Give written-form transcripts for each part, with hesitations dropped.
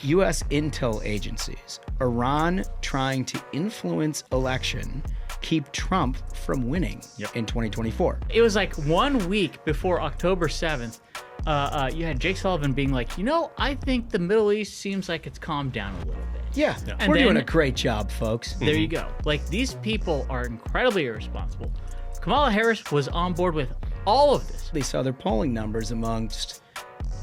U.S. intel agencies, Iran trying to influence election, keep Trump from winning in 2024. It was like 1 week before October 7th. You had Jake Sullivan being like, I think the Middle East seems like it's calmed down a little bit. Yeah. We're doing a great job, folks. There you go. Like, these people are incredibly irresponsible. Kamala Harris was on board with all of this. They saw their polling numbers amongst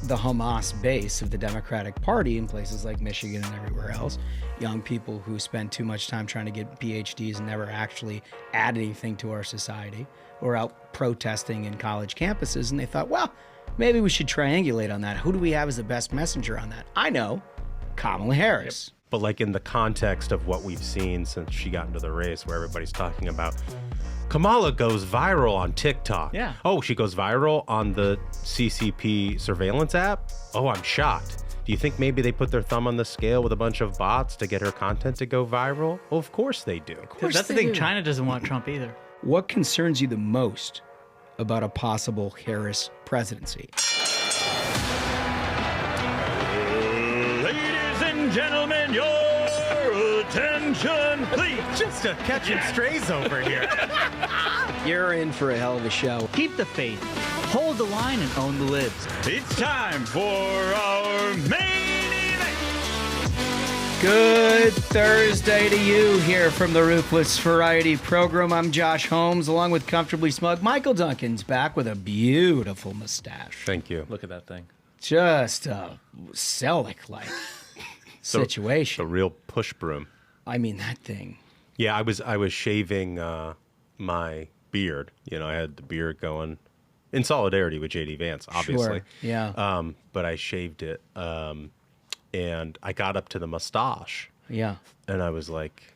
the Hamas base of the Democratic Party in places like Michigan and everywhere else. Young people who spend too much time trying to get PhDs and never actually add anything to our society, or out protesting in college campuses. And they thought, well, maybe we should triangulate on that. Who do we have as the best messenger on that? I know, Kamala Harris. But like in the context of what we've seen since she got into the race, where everybody's talking about Kamala goes viral on TikTok. Yeah. Oh, she goes viral on the CCP surveillance app? Oh, I'm shocked. Do you think maybe they put their thumb on the scale with a bunch of bots to get her content to go viral? Well, of course they do. That's the thing. China doesn't want Trump either. What concerns you the most about a possible Harris presidency? Ladies and gentlemen, your attention, please. Just a catching strays over here. You're in for a hell of a show. Keep the faith, hold the line, and own the libs. It's time for our main event. Good Thursday to you here from the Ruthless Variety Program. I'm Josh Holmes, along with Comfortably Smug. Michael Duncan's back with a beautiful mustache. Thank you. Look at that thing. Just a Selleck-like situation. The real push broom. I mean, that thing. Yeah, I was shaving my beard. I had the beard going in solidarity with JD Vance, obviously. Sure. Yeah. But I shaved it, and I got up to the mustache. Yeah. And I was like,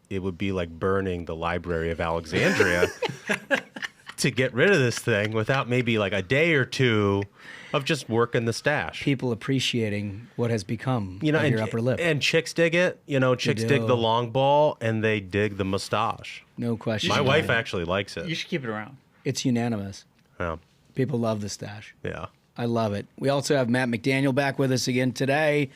it would be like burning the Library of Alexandria to get rid of this thing without maybe like a day or two of just working the stash. People appreciating what has become of and, your upper lip. And chicks dig it. Chicks dig the long ball and they dig the mustache. No question. My wife actually likes it. You should keep it around. It's unanimous. Yeah. People love the stash. Yeah. I love it. We also have Matt McDaniel back with us again today.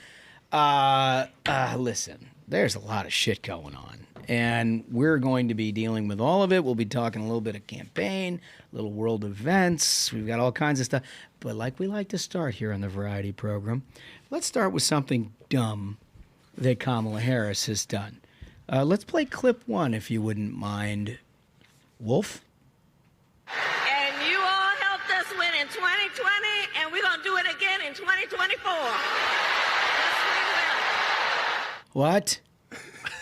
Listen, there's a lot of shit going on, and we're going to be dealing with all of it. We'll be talking a little bit of campaign, a little world events. We've got all kinds of stuff. But like we like to start here on the Variety Program, let's start with something dumb that Kamala Harris has done. Let's play clip one, if you wouldn't mind. Wolf? And you all helped us win in 2020, and we're going to do it again in 2024. What?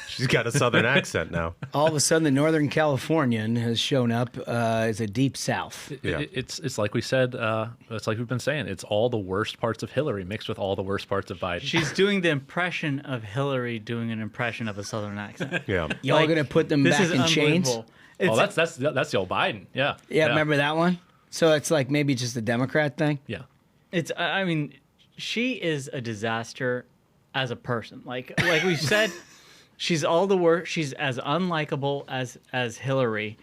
She's got a southern accent now. All of a sudden, the Northern Californian has shown up as a deep South. Yeah. It's like we said. It's like we've been saying. It's all the worst parts of Hillary mixed with all the worst parts of Biden. She's doing the impression of Hillary doing an impression of a Southern accent. Yeah. Y'all going to put them This back is in chains? unbelievable. Oh, that's the old Biden. Yeah. Yeah, remember that one? So it's like maybe just a Democrat thing? Yeah. I mean, she is a disaster as a person. Like we said, she's all the worst. She's as unlikable as Hillary,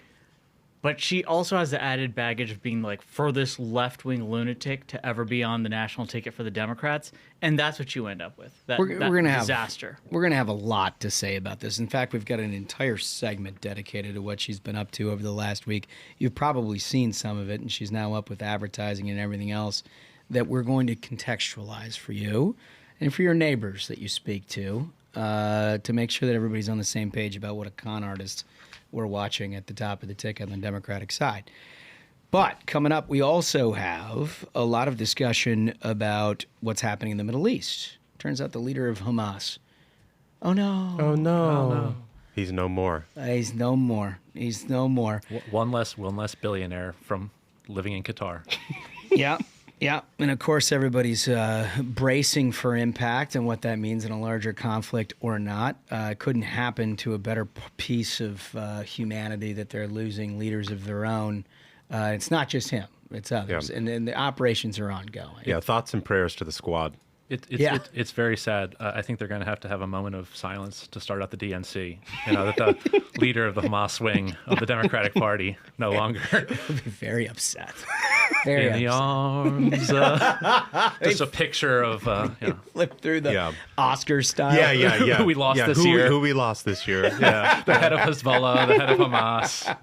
but she also has the added baggage of being like furthest left-wing lunatic to ever be on the national ticket for the Democrats, and that's what you end up with. We're gonna have disaster. We're going to have a lot to say about this. In fact, we've got an entire segment dedicated to what she's been up to over the last week. You've probably seen some of it, and she's now up with advertising and everything else that we're going to contextualize for you and for your neighbors that you speak to make sure that everybody's on the same page about what a con artist we're watching at the top of the ticket on the Democratic side. But coming up, we also have a lot of discussion about what's happening in the Middle East. Turns out the leader of Hamas. Oh, no. Oh, no. He's no more. He's no more. He's no more. One less billionaire from living in Qatar. Yeah. Yeah, and of course everybody's bracing for impact and what that means in a larger conflict or not. Couldn't happen to a better piece of humanity that they're losing leaders of their own. It's not just him, it's others, and the operations are ongoing. Yeah, thoughts and prayers to the squad. It's very sad. I think they're going to have a moment of silence to start out the DNC. That the leader of the Hamas wing of the Democratic Party no longer. I'll be very upset. Very in the upset. arms. Just a picture of Flip through the Yeah. Oscar style. Yeah. Who we lost this who, year. Who we lost this year. Yeah. the head of Hezbollah, the head of Hamas.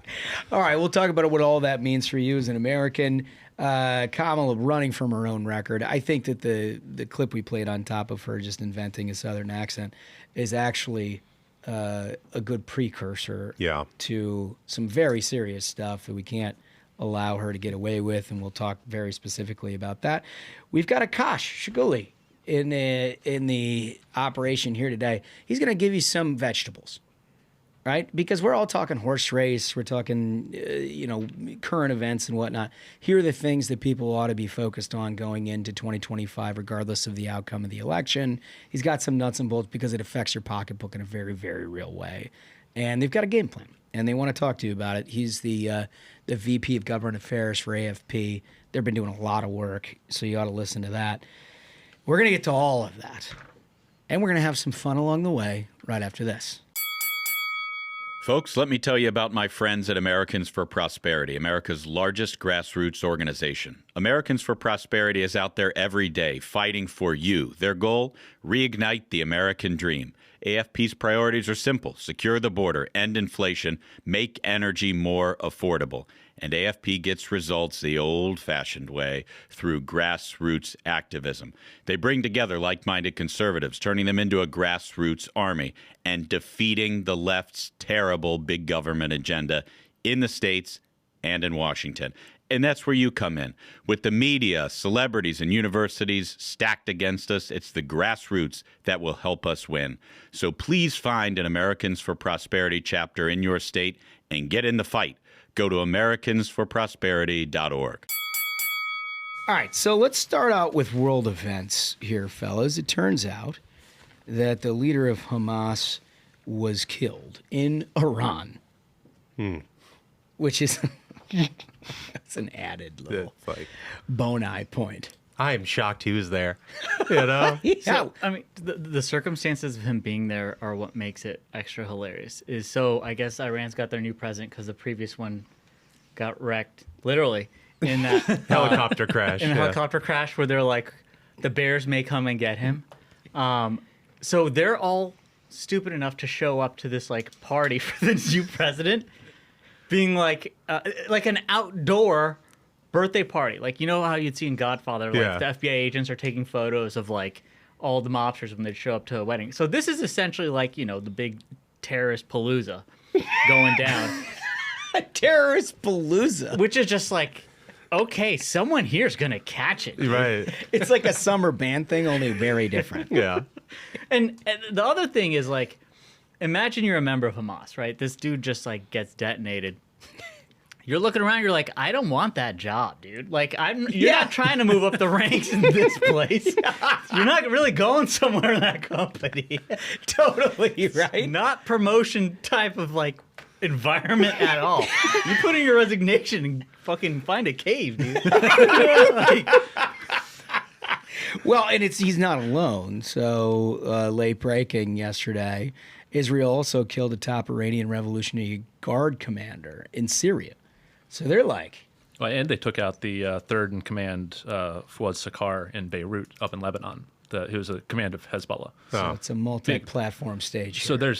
All right, we'll talk about what all that means for you as an American. Kamala running from her own record. I think that the clip we played on top of her just inventing a Southern accent is actually a good precursor Yeah. to some very serious stuff that we can't allow her to get away with, and we'll talk very specifically about that. We've got Akash Chougule in the operation here today. He's going to give you some vegetables, right? Because we're all talking horse race, we're talking current events and whatnot. Here are the things that people ought to be focused on going into 2025, regardless of the outcome of the election. He's got some nuts and bolts because it affects your pocketbook in a very, very real way. And they've got a game plan, and they want to talk to you about it. He's the VP of Government Affairs for AFP. They've been doing a lot of work, so you ought to listen to that. We're going to get to all of that, and we're going to have some fun along the way right after this. Folks, let me tell you about my friends at Americans for Prosperity, America's largest grassroots organization. Americans for Prosperity is out there every day fighting for you. Their goal? Reignite the American dream. AFP's priorities are simple: secure the border, end inflation, make energy more affordable. And AFP gets results the old-fashioned way, through grassroots activism. They bring together like-minded conservatives, turning them into a grassroots army, and defeating the left's terrible big government agenda in the states and in Washington. And that's where you come in. With the media, celebrities, and universities stacked against us, it's the grassroots that will help us win. So please find an Americans for Prosperity chapter in your state and get in the fight. Go to americansforprosperity.org. All right, so let's start out with world events here, fellas. It turns out that the leader of Hamas was killed in Iran, which is that's an added little It's like, bone-eye point. I am shocked he was there. You know? Yeah. So, I mean, the circumstances of him being there are what makes it extra hilarious. I guess Iran's got their new president because the previous one got wrecked, literally, in that Helicopter crash. in a yeah. helicopter crash where they're like, the bears may come and get him. So they're all stupid enough to show up to this like party for the new president, being like an outdoor birthday party. Like, you know how you'd see in Godfather, like Yeah. the FBI agents are taking photos of like all the mobsters when they show up to a wedding. So this is essentially like, the big terrorist palooza going down, Terrorist palooza. which is just like, okay, someone here's gonna catch it. Right. It's like a summer band thing, only very different. Yeah. And the other thing is like, imagine you're a member of Hamas, right? This dude just like gets detonated. You're looking around, you're like, I don't want that job, dude. Like, you're not trying to move up the ranks in this place. You're not really going somewhere in that company. Totally right. Not promotion type of like environment at all. You put in your resignation and fucking find a cave, dude. Like, Well, and he's not alone. So late breaking yesterday, Israel also killed a top Iranian Revolutionary Guard commander in Syria. So they're like, Well, and they took out the third in command, Fouad Sakar, in Beirut, up in Lebanon. He was a command of Hezbollah. so it's a multi-platform stage. So here.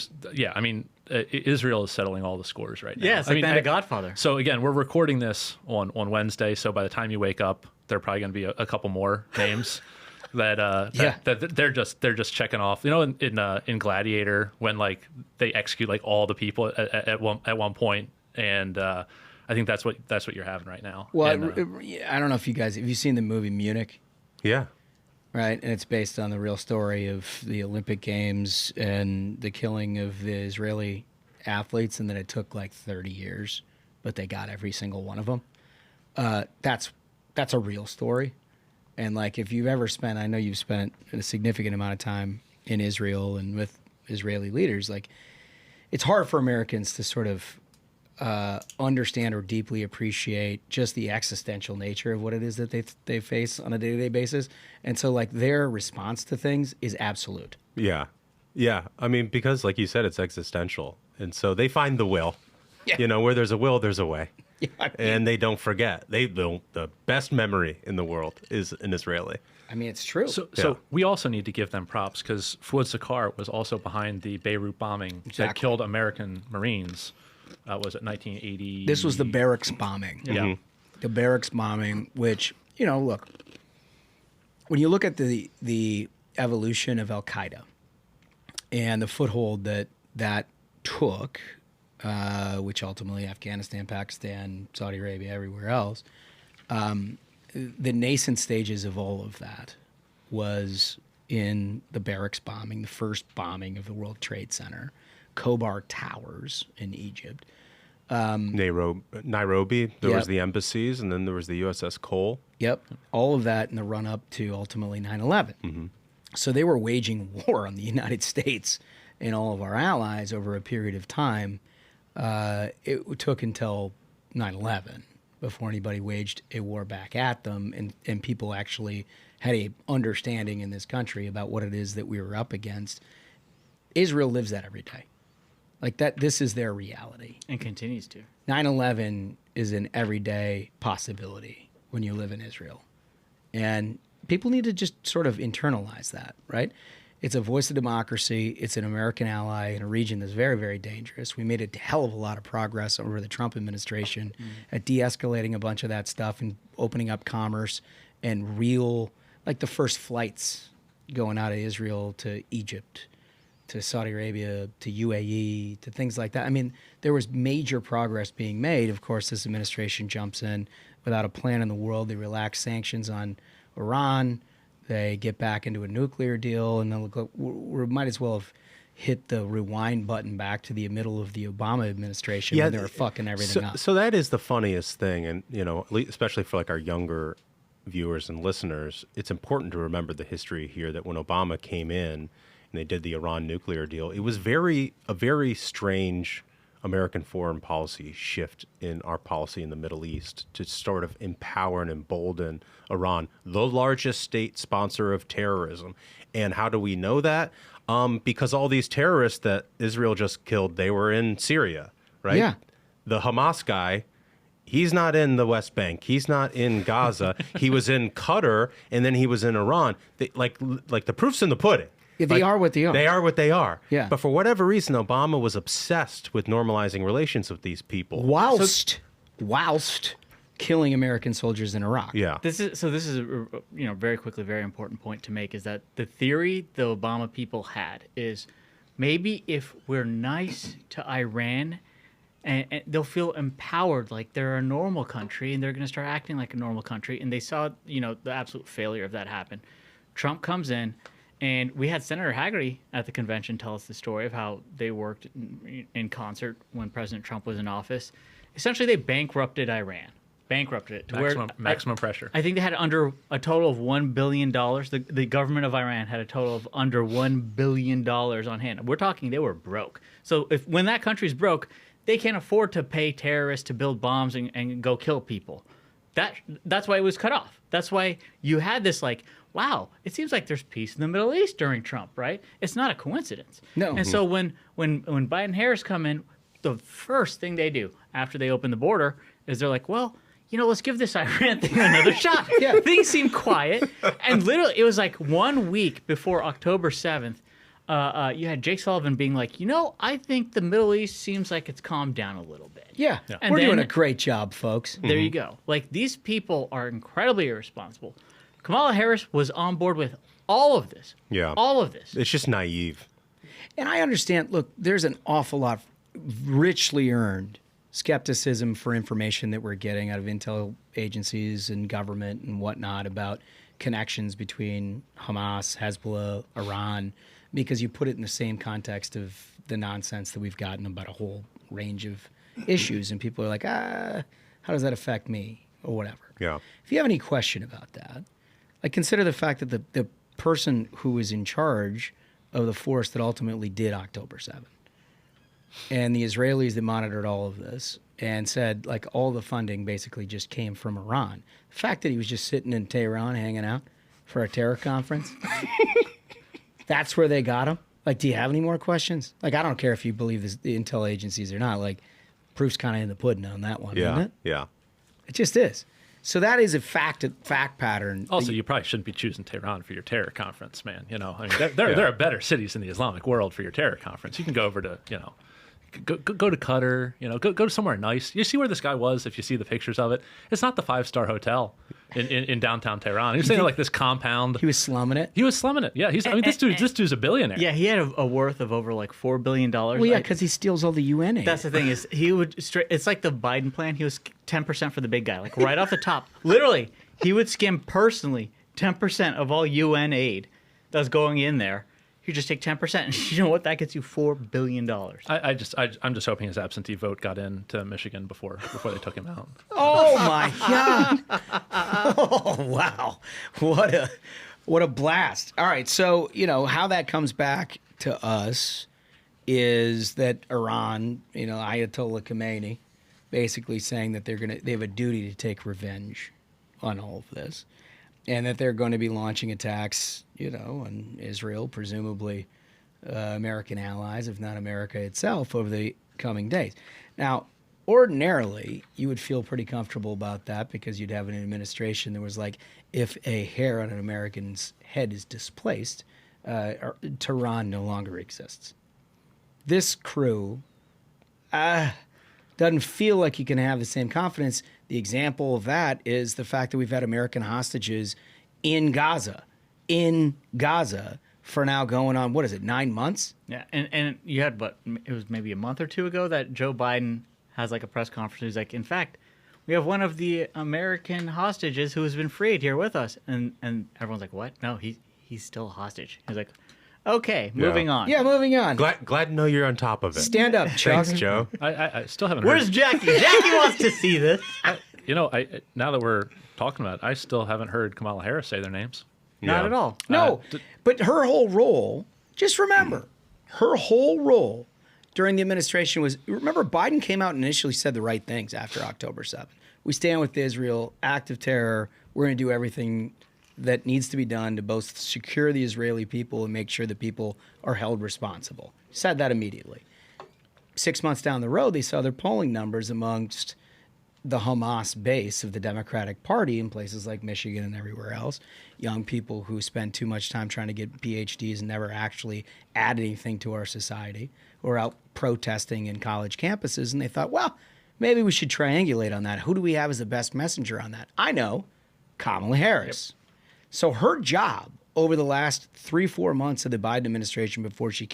Israel is settling all the scores right now. yeah, it's like that of Godfather. So again, we're recording this on Wednesday. So by the time you wake up, there are probably going to be a couple more names that they're just checking off. You know, in Gladiator, when like they execute like all the people at one point, and I think that's what you're having right now. Well, And, I don't know if have you seen the movie Munich? Yeah. Right, and it's based on the real story of the Olympic Games and the killing of the Israeli athletes, and then it took like 30 years, but they got every single one of them. That's a real story, and like if you've ever spent, I know you've spent a significant amount of time in Israel and with Israeli leaders, like it's hard for Americans to sort of understand or deeply appreciate just the existential nature of what it is that they face on a day-to-day basis. And so like their response to things is absolute. Yeah. Yeah. I mean, because like you said, it's existential. And so they find the will. Yeah. You know, where there's a will, there's a way. and they don't forget. They don't. The best memory in the world is an Israeli. I mean, it's true. So we also need to give them props because Fuad Sakar was also behind the Beirut bombing that killed American Marines. Was it 1980? This was the barracks bombing. Yeah. The barracks bombing, which, look, when you look at the evolution of Al-Qaeda and the foothold that took, which ultimately Afghanistan, Pakistan, Saudi Arabia, everywhere else, the nascent stages of all of that was in the barracks bombing, the first bombing of the World Trade Center, Khobar Towers in Egypt. Nairobi, there was the embassies, and then there was the USS Cole. Yep. All of that in the run-up to ultimately 9/11. Mm-hmm. So they were waging war on the United States and all of our allies over a period of time. It took until 9/11 before anybody waged a war back at them, and people actually had a understanding in this country about what it is that we were up against. Israel lives that every day. Like that, this is their reality. And continues to. 9/11 is an everyday possibility when you live in Israel. And people need to just sort of internalize that, right? It's a voice of democracy. It's an American ally in a region that's very, very dangerous. We made a hell of a lot of progress over the Trump administration at de-escalating a bunch of that stuff and opening up commerce and real, like the first flights going out of Israel to Egypt, to Saudi Arabia, to UAE, to things like that. I mean, there was major progress being made. Of course, this administration jumps in without a plan in the world. They relax sanctions on Iran. They get back into a nuclear deal, and then we might as well have hit the rewind button back to the middle of the Obama administration when they were fucking everything up. So that is the funniest thing, and especially for like our younger viewers and listeners, it's important to remember the history here that when Obama came in and they did the Iran nuclear deal, it was a very strange American foreign policy shift in our policy in the Middle East to sort of empower and embolden Iran, the largest state sponsor of terrorism. And how do we know that? Because all these terrorists that Israel just killed, they were in Syria, right? Yeah. The Hamas guy, he's not in the West Bank. He's not in Gaza. He was in Qatar, and then he was in Iran. Like the proof's in the pudding. Yeah, they are what they are. They are what they are. Yeah. But for whatever reason, Obama was obsessed with normalizing relations with these people. Whilst killing American soldiers in Iraq. Yeah. This is very quickly, very important point to make is that the theory the Obama people had is maybe if we're nice to Iran, and they'll feel empowered like they're a normal country, and they're going to start acting like a normal country. And they saw, the absolute failure of that happen. Trump comes in. And we had Senator Hagerty at the convention tell us the story of how they worked in concert when President Trump was in office. Essentially, they bankrupted Iran. Bankrupted it. To maximum pressure. I think they had under a total of $1 billion. The government of Iran had a total of under $1 billion on hand. We're talking they were broke. So when that country's broke, they can't afford to pay terrorists to build bombs and go kill people. That's why it was cut off. That's why you had this wow, it seems like there's peace in the Middle East during Trump, right? It's not a coincidence. No. And so when Biden and Harris come in, the first thing they do after they open the border is they're like, well, let's give this Iran thing another shot. Yeah. Things seem quiet. And literally, it was like 1 week before October 7th, you had Jake Sullivan being like, I think the Middle East seems like it's calmed down a little bit. Yeah. And We're then- doing a great job, folks. There you go. Like, these people are incredibly irresponsible. Kamala Harris was on board with all of this. Yeah. All of this. It's just naive. And I understand, look, there's an awful lot richly earned skepticism for information that we're getting out of intel agencies and government and whatnot about connections between Hamas, Hezbollah, Iran, because you put it in the same context of the nonsense that we've gotten about a whole range of issues. And people are like, how does that affect me or whatever? Yeah. If you have any question about that, consider the fact that the person who was in charge of the force that ultimately did October 7th and the Israelis that monitored all of this and said, all the funding basically just came from Iran. The fact that he was just sitting in Tehran hanging out for a terror conference, that's where they got him. Do you have any more questions? I don't care if you believe the intel agencies or not. proof's kind of in the pudding on that one, isn't Yeah, it? yeah. It just is. So that is a fact pattern. Also, you probably shouldn't be choosing Tehran for your terror conference, man. You know, I mean, there are better cities in the Islamic world for your terror conference. You can go over to, you know, go to Qatar, you know, go to somewhere nice. You see where this guy was if you see the pictures of it. It's not the 5-star hotel in downtown Tehran. He was staying in like this compound. He was slumming it. He was slumming it. Yeah, this dude's a billionaire. Yeah, he had a worth of over like $4 billion. Well, yeah, because he steals all the UN aid. That's the thing is he would it's like the Biden plan. He was 10% for the big guy, like right off the top. Literally, he would skim personally 10% of all UN aid that's going in there. You just take 10%, and you know what? That gets you $4 billion. I'm just hoping his absentee vote got into Michigan before they took him out. Oh my God! Oh wow! What a blast! All right, so you know how that comes back to us is that Iran, you know, Ayatollah Khomeini, basically saying that they have a duty to take revenge on all of this. And that they're going to be launching attacks, you know, on Israel, presumably American allies, if not America itself, over the coming days. Now, ordinarily, you would feel pretty comfortable about that because you'd have an administration that was like, if a hair on an American's head is displaced, Tehran no longer exists. This crew doesn't feel like you can have the same confidence. The example of that is the fact that we've had American hostages in Gaza for now going on, what is it, 9 months? Yeah, and you had, it was maybe a month or two ago that Joe Biden has like a press conference. He's like, in fact, we have one of the American hostages who has been freed here with us. And everyone's like, what? No, he's still a hostage. He's like, okay, moving on. Yeah, moving on. Glad to know you're on top of it. Stand up, Chuck. Thanks, Joe. I still haven't Where's heard. Jackie? Jackie wants to see this. You know, now that we're talking about it, I still haven't heard Kamala Harris say their names. Not at all. No, but her whole role, just remember, her whole role during the administration was, remember, Biden came out and initially said the right things after October 7th. We stand with Israel, act of terror. We're going to do everything that needs to be done to both secure the Israeli people and make sure that people are held responsible. Said that immediately. 6 months down the road, they saw their polling numbers amongst the Hamas base of the Democratic Party in places like Michigan and everywhere else, young people who spend too much time trying to get PhDs and never actually add anything to our society, or out protesting in college campuses, and they thought, well, maybe we should triangulate on that. Who do we have as the best messenger on that? I know, Kamala Harris. Yep. So her job over the last 3-4 months of the Biden administration before she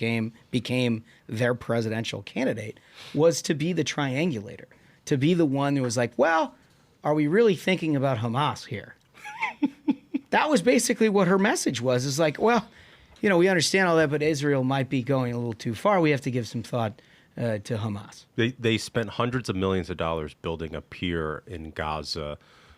became their presidential candidate was to be the triangulator, to be the one who was like, well, are we really thinking about Hamas here? That was basically what her message was. It's like, well, you know, we understand all that, but Israel might be going a little too far. We have to give some thought to Hamas. They spent hundreds of millions of dollars building a pier in Gaza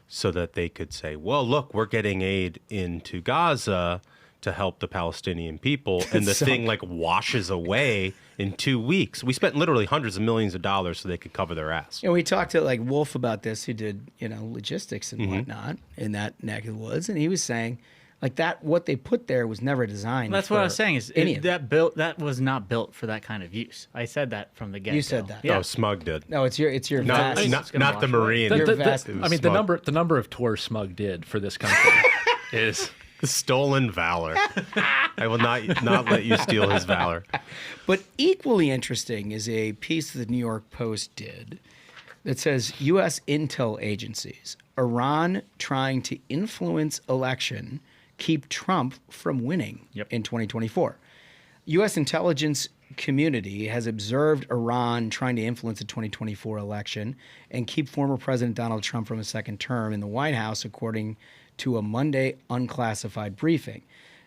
so that they could say, well, look, we're getting aid into Gaza to help the Palestinian people, and the thing like washes away in 2 weeks. We spent literally hundreds of millions of dollars so they could cover their ass. And we talked to like Wolf about this, who did, you know, logistics and whatnot in that neck of the woods, and he was saying like that what they put there was never designed. That's what I was saying is that was not built for that kind of use. I said that from the get-go. You said that. Yeah. Oh, Smug did. No, it's your not the Marine. The number of tours Smug did for this country is stolen valor. I will not let you steal his valor. But equally interesting is a piece that the New York Post did that says U.S. intel agencies, Iran trying to influence election, keep Trump from winning in 2024. U.S. intelligence community has observed Iran trying to influence the 2024 election and keep former President Donald Trump from a second term in the White House, according to a Monday unclassified briefing.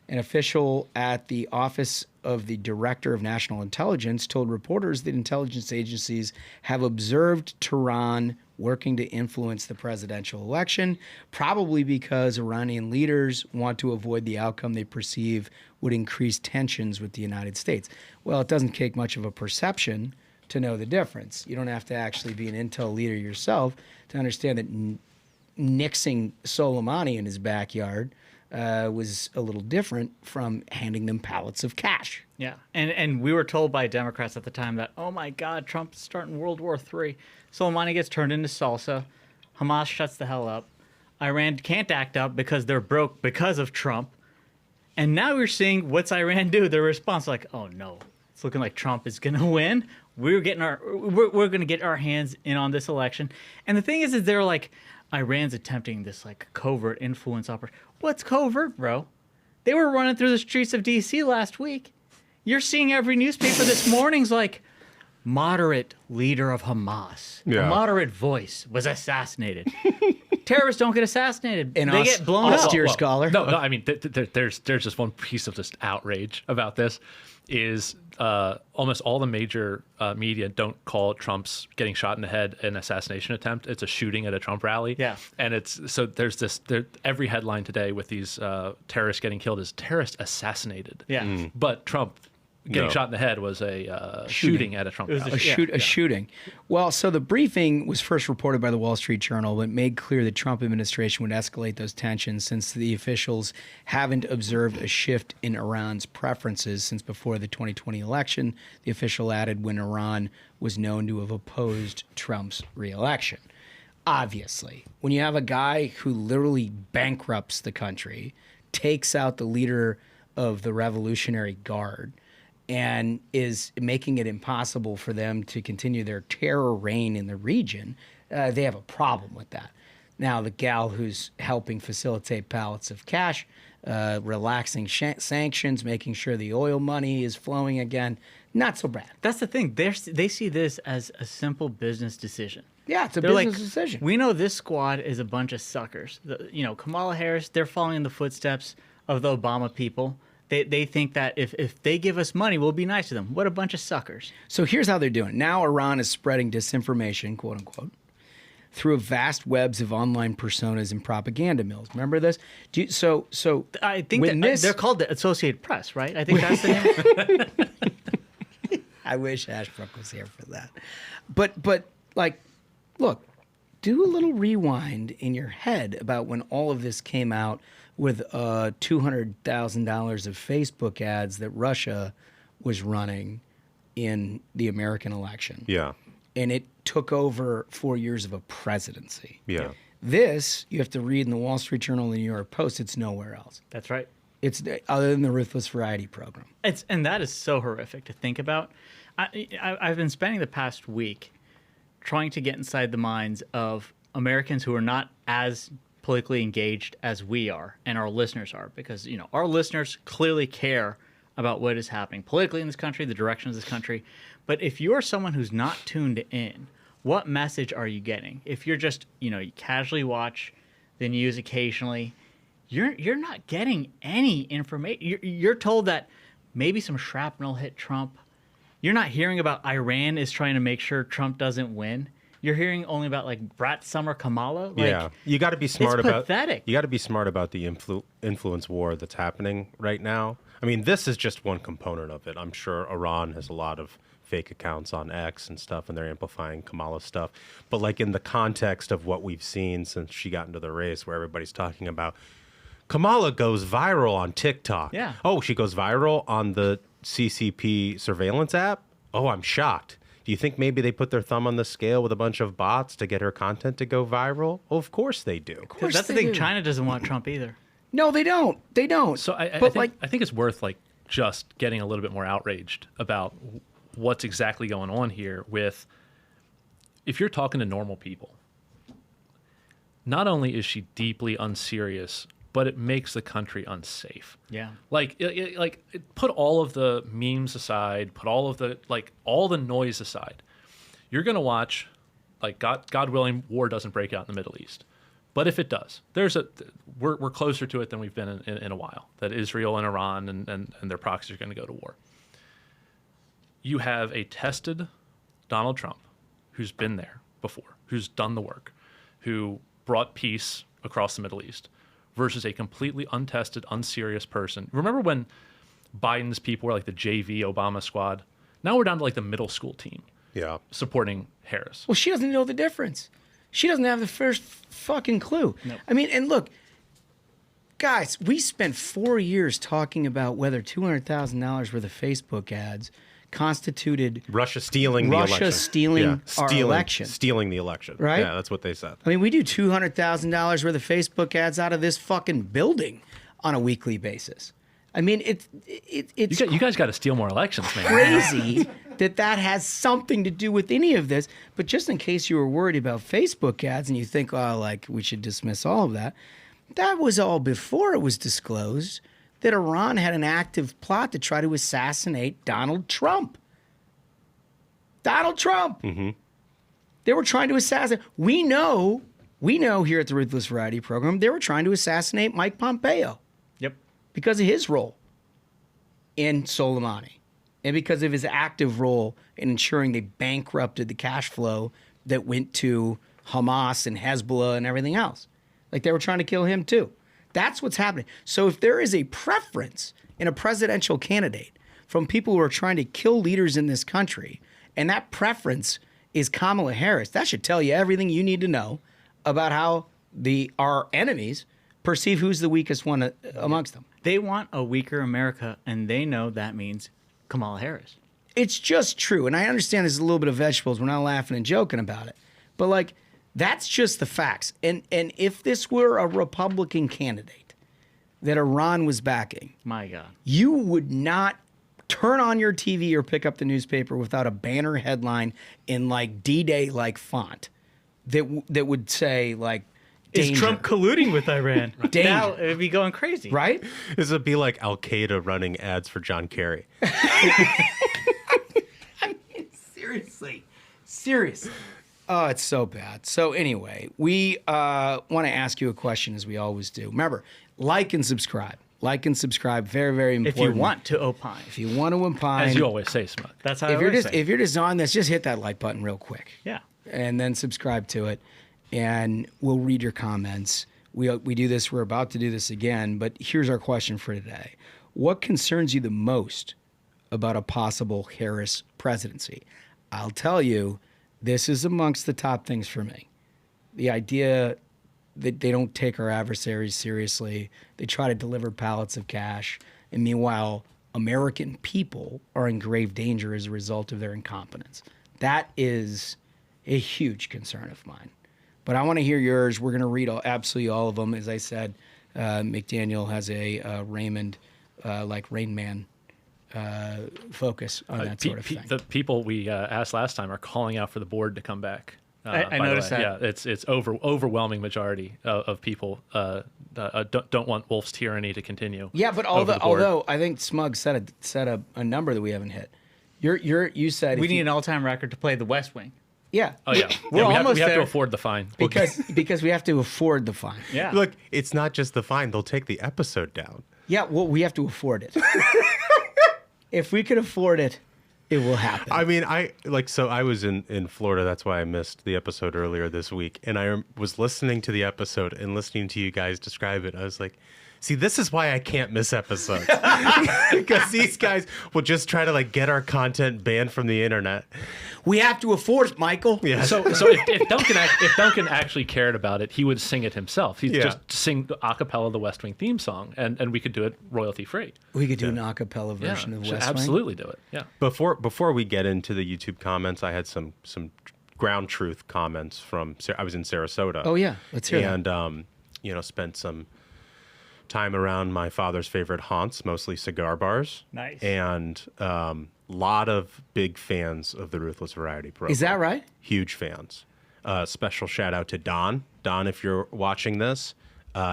An official at the Office of the Director of National Intelligence told reporters that intelligence agencies have observed Tehran working to influence the presidential election, probably because Iranian leaders want to avoid the outcome they perceive would increase tensions with the United States. Well, it doesn't take much of a perception to know the difference. You don't have to actually be an intel leader yourself to understand that nixing Soleimani in his backyard was a little different from handing them pallets of cash. Yeah, and we were told by Democrats at the time that, oh my God, Trump's starting World War III. Soleimani gets turned into salsa. Hamas shuts the hell up. Iran can't act up because they're broke because of Trump. And now we're seeing what's Iran do? Their response like, oh no, it's looking like Trump is going to win. We're going to get our hands in on this election. And the thing is they're like, Iran's attempting this like covert influence operation. What's covert, bro? They were running through the streets of D.C. last week. You're seeing every newspaper this morning's like, moderate leader of Hamas, a moderate voice was assassinated. Terrorists don't get assassinated. And they get blown up. Austere scholar. No, I mean, there's just one piece of just outrage about this is almost all the major media don't call Trump's getting shot in the head an assassination attempt. It's a shooting at a Trump rally. Yeah. And there's this, every headline today with these terrorists getting killed is terrorist assassinated. Yeah. But Trump getting shot in the head was a shooting at a Trump rally. A shooting. Well, so the briefing was first reported by the Wall Street Journal, but made clear the Trump administration would escalate those tensions since the officials haven't observed a shift in Iran's preferences since before the 2020 election. The official added when Iran was known to have opposed Trump's reelection. Obviously, when you have a guy who literally bankrupts the country, takes out the leader of the Revolutionary Guard, and is making it impossible for them to continue their terror reign in the region, they have a problem with that. Now, the gal who's helping facilitate pallets of cash, relaxing sanctions, making sure the oil money is flowing again, not so bad. That's the thing. They see this as a simple business decision. Yeah, it's a They're business like, decision. We know this squad is a bunch of suckers. Kamala Harris, they're following in the footsteps of the Obama people. They think that if they give us money, we'll be nice to them. What a bunch of suckers. So here's how they're doing. Now Iran is spreading disinformation, quote unquote, through vast webs of online personas and propaganda mills. Remember this? So I think they're called the Associated Press, right? I think that's the name. I wish Ashbrook was here for that. But like, look, do a little rewind in your head about when all of this came out with $200,000 of Facebook ads that Russia was running in the American election. Yeah. And it took over 4 years of a presidency. Yeah. This, you have to read in the Wall Street Journal and the New York Post. It's nowhere else. That's right. It's other than the Ruthless Variety program. And that is so horrific to think about. I've been spending the past week trying to get inside the minds of Americans who are not as politically engaged as we are and our listeners are, because our listeners clearly care about what is happening politically in this country, the direction of this country. But if you're someone who's not tuned in, what message are you getting? If you're just you casually watch the news occasionally, you're not getting any information. You're told that maybe some shrapnel hit Trump. You're not hearing about Iran is trying to make sure Trump doesn't win. You're hearing only about like Brat Summer Kamala. Yeah, you got to be smart about. Pathetic. You got to be smart about the influence war that's happening right now. I mean, this is just one component of it. I'm sure Iran has a lot of fake accounts on X and stuff, and they're amplifying Kamala's stuff. But like in the context of what we've seen since she got into the race, where everybody's talking about Kamala goes viral on TikTok. Yeah. Oh, she goes viral on the CCP surveillance app. Oh, I'm shocked. Do you think maybe they put their thumb on the scale with a bunch of bots to get her content to go viral? Oh, of course they do. That's the thing. China doesn't want Trump either. No, they don't. They don't. So I think it's worth just getting a little bit more outraged about what's exactly going on here with, if you're talking to normal people, not only is she deeply unserious, but it makes the country unsafe. Yeah. Put all of the memes aside, put all of the all the noise aside. You're gonna watch, God willing, war doesn't break out in the Middle East. But if it does, we're closer to it than we've been in a while. That Israel and Iran and their proxies are going to go to war. You have a tested Donald Trump who's been there before, who's done the work, who brought peace across the Middle East, versus a completely untested, unserious person. Remember when Biden's people were like the JV Obama squad? Now we're down to the middle school team. Yeah. Supporting Harris. Well, she doesn't know the difference. She doesn't have the first fucking clue. Nope. I mean, and look, Guys, we spent 4 years talking about whether $200,000 worth of Facebook ads constituted Russia stealing the election. our election. Stealing the election. Right? Yeah, that's what they said. I mean, we do $200,000 worth of Facebook ads out of this fucking building on a weekly basis. I mean, it's You guys got to steal more elections, man. crazy that has something to do with any of this. But just in case you were worried about Facebook ads and you think, oh, like we should dismiss all of that, that was all before it was disclosed that Iran had an active plot to try to assassinate Donald Trump. Donald Trump. Mm-hmm. They were trying to assassinate. We know here at the Ruthless Variety Program, they were trying to assassinate Mike Pompeo. Yep. Because of his role in Soleimani and because of his active role in ensuring they bankrupted the cash flow that went to Hamas and Hezbollah and everything else. Like they were trying to kill him too. That's what's happening. So if there is a preference in a presidential candidate from people who are trying to kill leaders in this country, and that preference is Kamala Harris, that should tell you everything you need to know about how our enemies perceive who's the weakest one amongst them. They want a weaker America, and they know that means Kamala Harris. It's just true. And I understand there's a little bit of vegetables. We're not laughing and joking about it. But, like, that's just the facts. And if this were a Republican candidate that Iran was backing, My God. you would not turn on your TV or pick up the newspaper without a banner headline in, like, D-Day-like font that would say, like, danger. Is Trump colluding with Iran? Danger. Now it'd be going crazy. Right? This would be like Al-Qaeda running ads for John Kerry. Seriously. Oh, it's so bad. So anyway, we want to ask you a question as we always do. Remember, like and subscribe. Like and subscribe. Very, very If important. you want to opine. If you want to opine. As you always say, Smug. That's how I if you're always just say. if you're just on this, just hit that like button real quick. Yeah. And then subscribe to it. And we'll read your comments. We do this. We're about to do this again. But here's our question for today. What concerns you the most about a possible Harris presidency? I'll tell you, this is amongst the top things for me. The idea that they don't take our adversaries seriously. They try to deliver pallets of cash. And meanwhile, American people are in grave danger as a result of their incompetence. That is a huge concern of mine. But I want to hear yours. We're going to read absolutely all of them. As I said, McDaniel has a Raymond, like Rain Man, focus on that sort of thing. The people we asked last time are calling out for the board to come back. I noticed that. Yeah, it's overwhelming majority of people don't want Wolf's tyranny to continue. Yeah, but although I think Smug set a number that we haven't hit. You said We need an all-time record to play the West Wing. Yeah. Oh yeah, We're we almost have to there. afford the fine. because we have to afford the fine. Yeah. Look, it's not just the fine. They'll take the episode down. Yeah, well, we have to afford it. If we could afford it, it will happen. I mean, I was in Florida. That's why I missed the episode earlier this week. And I was listening to the episode and listening to you guys describe it. I was like, see, this is why I can't miss episodes. Because these guys will just try to like get our content banned from the internet. We have to afford it, Michael. Yeah. So if Duncan actually cared about it, he would sing it himself. He'd just sing a cappella the West Wing theme song, and we could do it royalty free. We could do an a cappella version of West Wing. Absolutely do it. Yeah. Before we get into the YouTube comments, I had some ground truth comments from. I was in Sarasota. Oh yeah, let's hear that. And spent some time around my father's favorite haunts, mostly cigar bars. Nice. And lot of big fans of the Ruthless Variety program. Is that right? Huge fans. Special shout out to Don. Don, if you're watching this,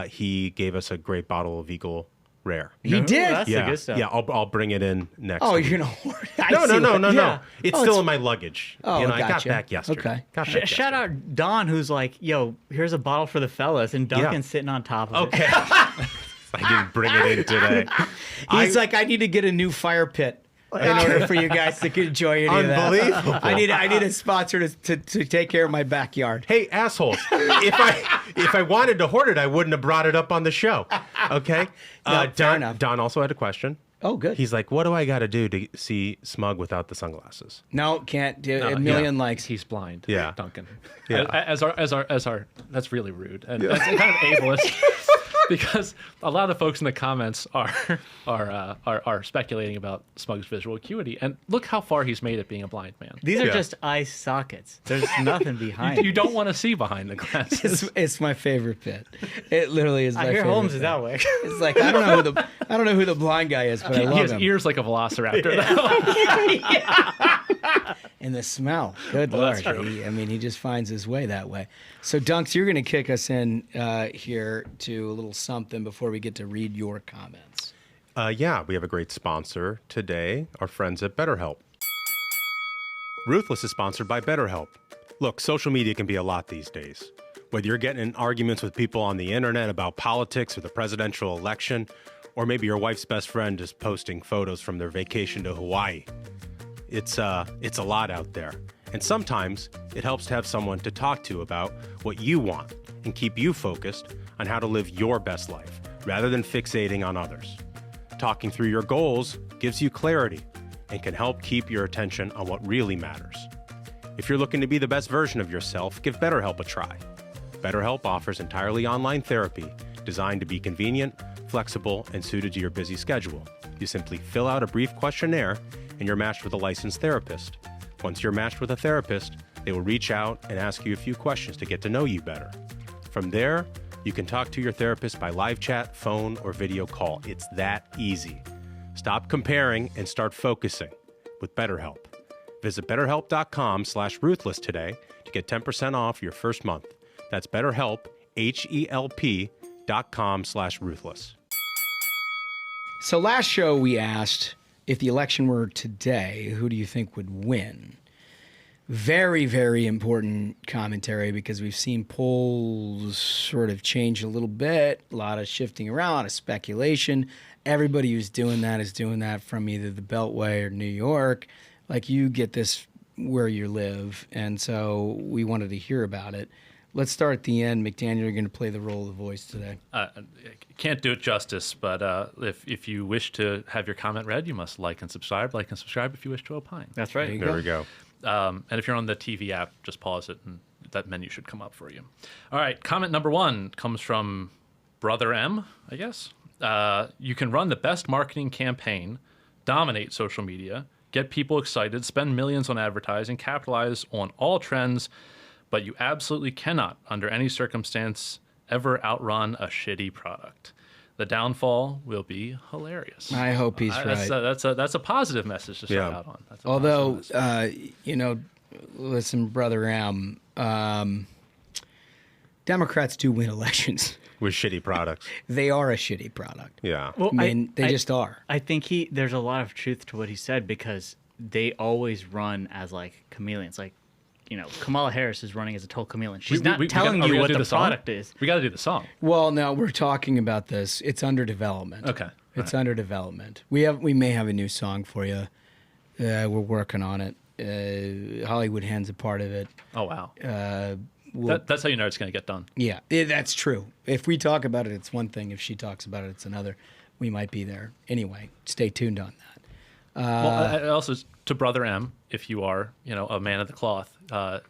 he gave us a great bottle of Eagle Rare. He did. That's the good stuff. Yeah, I'll bring it in next Oh, week. you're gonna hoard it. I No. see what- Yeah. It's Oh, still it's- in my luggage. Oh, I got gotcha. back yesterday. Okay. Got back Shout yesterday. out Don, who's like, yo, here's a bottle for the fellas, and Duncan's sitting on top of it. Okay. I didn't bring it in today. He's like, I need to get a new fire pit in order for you guys to enjoy any of that. Unbelievable. I need a sponsor to take care of my backyard. Hey, assholes! if I wanted to hoard it, I wouldn't have brought it up on the show. Okay. No, fair enough. Don also had a question. Oh, good. He's like, "What do I got to do to see Smug without the sunglasses?" No, can't do No, a million likes. He's blind. Yeah. Duncan. Yeah. As our that's really rude and that's kind of ableist. because a lot of the folks in the comments are speculating about Smug's visual acuity, and look how far he's made it being a blind man. These are just eye sockets. There's nothing behind. You don't want to see behind the glasses. It's my favorite bit. It literally is. I my hear favorite Holmes bit. is that way. It's like I don't know who the blind guy is, but I He love has him. ears like a velociraptor. And the smell. Good Lord. He just finds his way that way. So, Dunks, you're going to kick us in here to a little something before we get to read your comments. Yeah, we have a great sponsor today, our friends at BetterHelp. Ruthless is sponsored by BetterHelp. Look, social media can be a lot these days. Whether you're getting in arguments with people on the internet about politics or the presidential election, or maybe your wife's best friend is posting photos from their vacation to Hawaii. It's a lot out there. And sometimes it helps to have someone to talk to about what you want and keep you focused on how to live your best life rather than fixating on others. Talking through your goals gives you clarity and can help keep your attention on what really matters. If you're looking to be the best version of yourself, give BetterHelp a try. BetterHelp offers entirely online therapy designed to be convenient, flexible, and suited to your busy schedule. You simply fill out a brief questionnaire and you're matched with a licensed therapist. Once you're matched with a therapist, they will reach out and ask you a few questions to get to know you better. From there, you can talk to your therapist by live chat, phone, or video call. It's that easy. Stop comparing and start focusing with BetterHelp. Visit BetterHelp.com/ruthless today to get 10% off your first month. That's BetterHelp, HELP.com/ruthless. So last show we asked, if the election were today, who do you think would win? Very, very important commentary because we've seen polls sort of change a little bit, a lot of shifting around, a lot of speculation. Everybody who's doing that is doing that from either the Beltway or New York. Like, you get this where you live, and so we wanted to hear about it. Let's start at the end. McDaniel, you're going to play the role of the voice today. Can't do it justice, but if you wish to have your comment read, you must like and subscribe. Like and subscribe if you wish to opine. That's right. There we go. And if you're on the TV app, just pause it, and that menu should come up for you. All right, comment number 1 comes from Brother M, I guess. You can run the best marketing campaign, dominate social media, get people excited, spend millions on advertising, capitalize on all trends, but you absolutely cannot, under any circumstance, ever outrun a shitty product. The downfall will be hilarious. I hope he's right. That's a positive message to start out on. That's a Although, positive message. Listen, Brother M, Democrats do win elections. With shitty products. They are a shitty product. Yeah. Well, They just are. I think there's a lot of truth to what he said because they always run as like chameleons. Like, Kamala Harris is running as a total chameleon. She's not telling you what the product is. We got to do the song. Well, no, we're talking about this. It's under development. Okay. It's under development. We may have a new song for you. We're working on it. Hollywood Hen's a part of it. Oh, wow. That's how you know it's going to get done. Yeah, that's true. If we talk about it, it's one thing. If she talks about it, it's another. We might be there. Anyway, stay tuned on that. Well, also, to Brother M, if you are, a man of the cloth,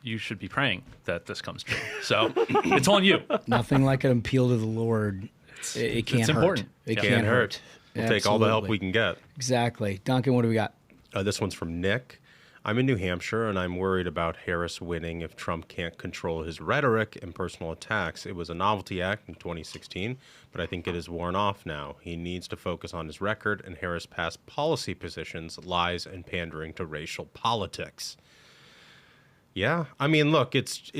you should be praying that this comes true. So it's on you. Nothing like an appeal to the Lord. It can't it's hurt. important. It Yeah. can't hurt. We'll take all the help we can get. Exactly. Duncan, what do we got? This one's from Nick. I'm in New Hampshire, and I'm worried about Harris winning if Trump can't control his rhetoric and personal attacks. It was a novelty act in 2016, but I think it is worn off now. He needs to focus on his record and Harris' past policy positions, lies, and pandering to racial politics. Yeah, I mean, look, it's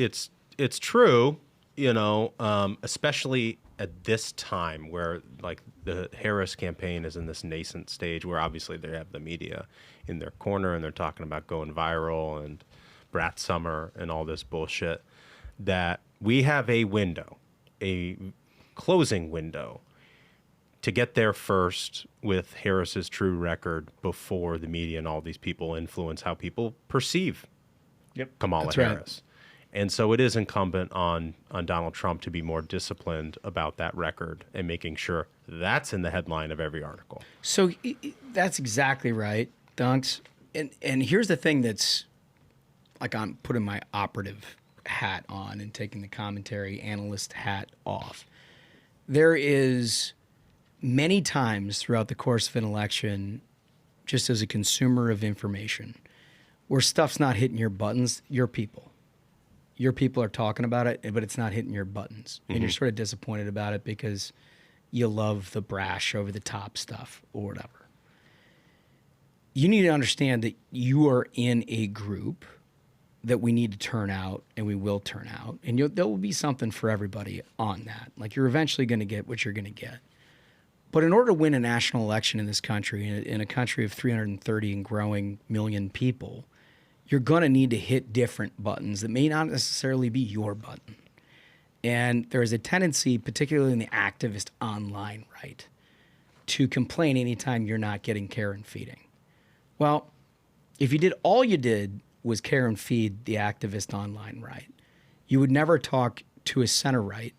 true, especially at this time where, like, the Harris campaign is in this nascent stage where obviously they have the media in their corner and they're talking about going viral and Brat Summer and all this bullshit, that we have a window, a closing window to get there first with Harris's true record before the media and all these people influence how people perceive Kamala That's Harris. Right. And so it is incumbent on Donald Trump to be more disciplined about that record and making sure that's in the headline of every article. So that's exactly right, Dunks. And here's the thing that's, like, I'm putting my operative hat on and taking the commentary analyst hat off. there is many times throughout the course of an election, just as a consumer of information, where stuff's not hitting your buttons, your people are talking about it, but it's not hitting your buttons. And you're sort of disappointed about it because you love the brash, over the top stuff or whatever. You need to understand that you are in a group that we need to turn out, and we will turn out. And there will be something for everybody on that. Like, you're eventually going to get what you're going to get. But in order to win a national election in this country, in a country of 330 and growing million people, you're going to need to hit different buttons that may not necessarily be your button. And there is a tendency, particularly in the activist online right, to complain anytime you're not getting care and feeding. Well, if you did all you did was care and feed the activist online right, you would never talk to a center right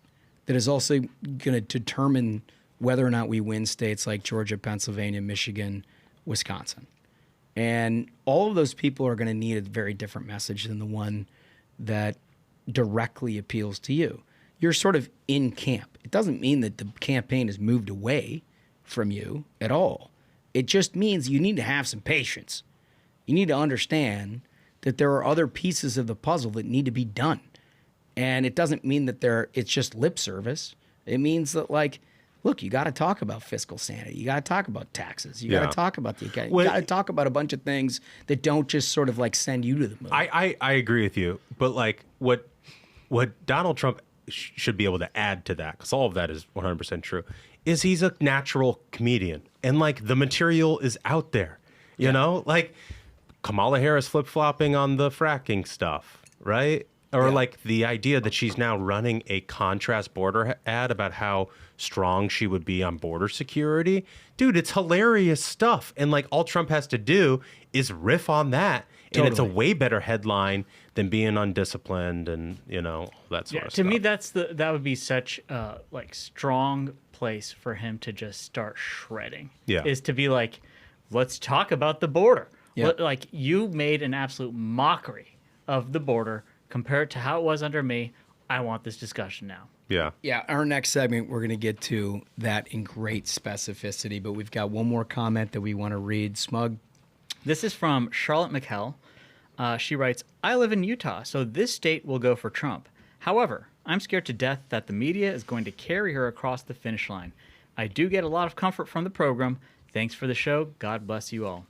that is also going to determine whether or not we win states like Georgia, Pennsylvania, Michigan, Wisconsin. And all of those people are going to need a very different message than the one that directly appeals to you. You're sort of in camp. It doesn't mean that the campaign has moved away from you at all. It just means you need to have some patience. You need to understand that there are other pieces of the puzzle that need to be done. And it doesn't mean that it's just lip service. It means that, like, look, you got to talk about fiscal sanity. You got to talk about taxes. You got to talk about you got to talk about a bunch of things that don't just sort of like send you to the moon. I agree with you, but like what Donald Trump should be able to add to that, because all of that is 100% true, is he's a natural comedian, and like the material is out there. You know, like Kamala Harris flip-flopping on the fracking stuff, right? Or like the idea that she's now running a contrast border ad about how strong she would be on border security. Dude, it's hilarious stuff. And like all Trump has to do is riff on that. And it's a way better headline than being undisciplined and, you know, all that sort of stuff. To me, that would be such a like strong place for him to just start shredding. Yeah. Is to be like, let's talk about the border. Yeah. Like, you made an absolute mockery of the border compared to how it was under me. I want this discussion now. Yeah. Yeah, our next segment, we're going to get to that in great specificity, but we've got one more comment that we want to read. Smug. This is from Charlotte McHell. She writes, I live in Utah, so this state will go for Trump. However, I'm scared to death that the media is going to carry her across the finish line. I do get a lot of comfort from the program. Thanks for the show. God bless you all.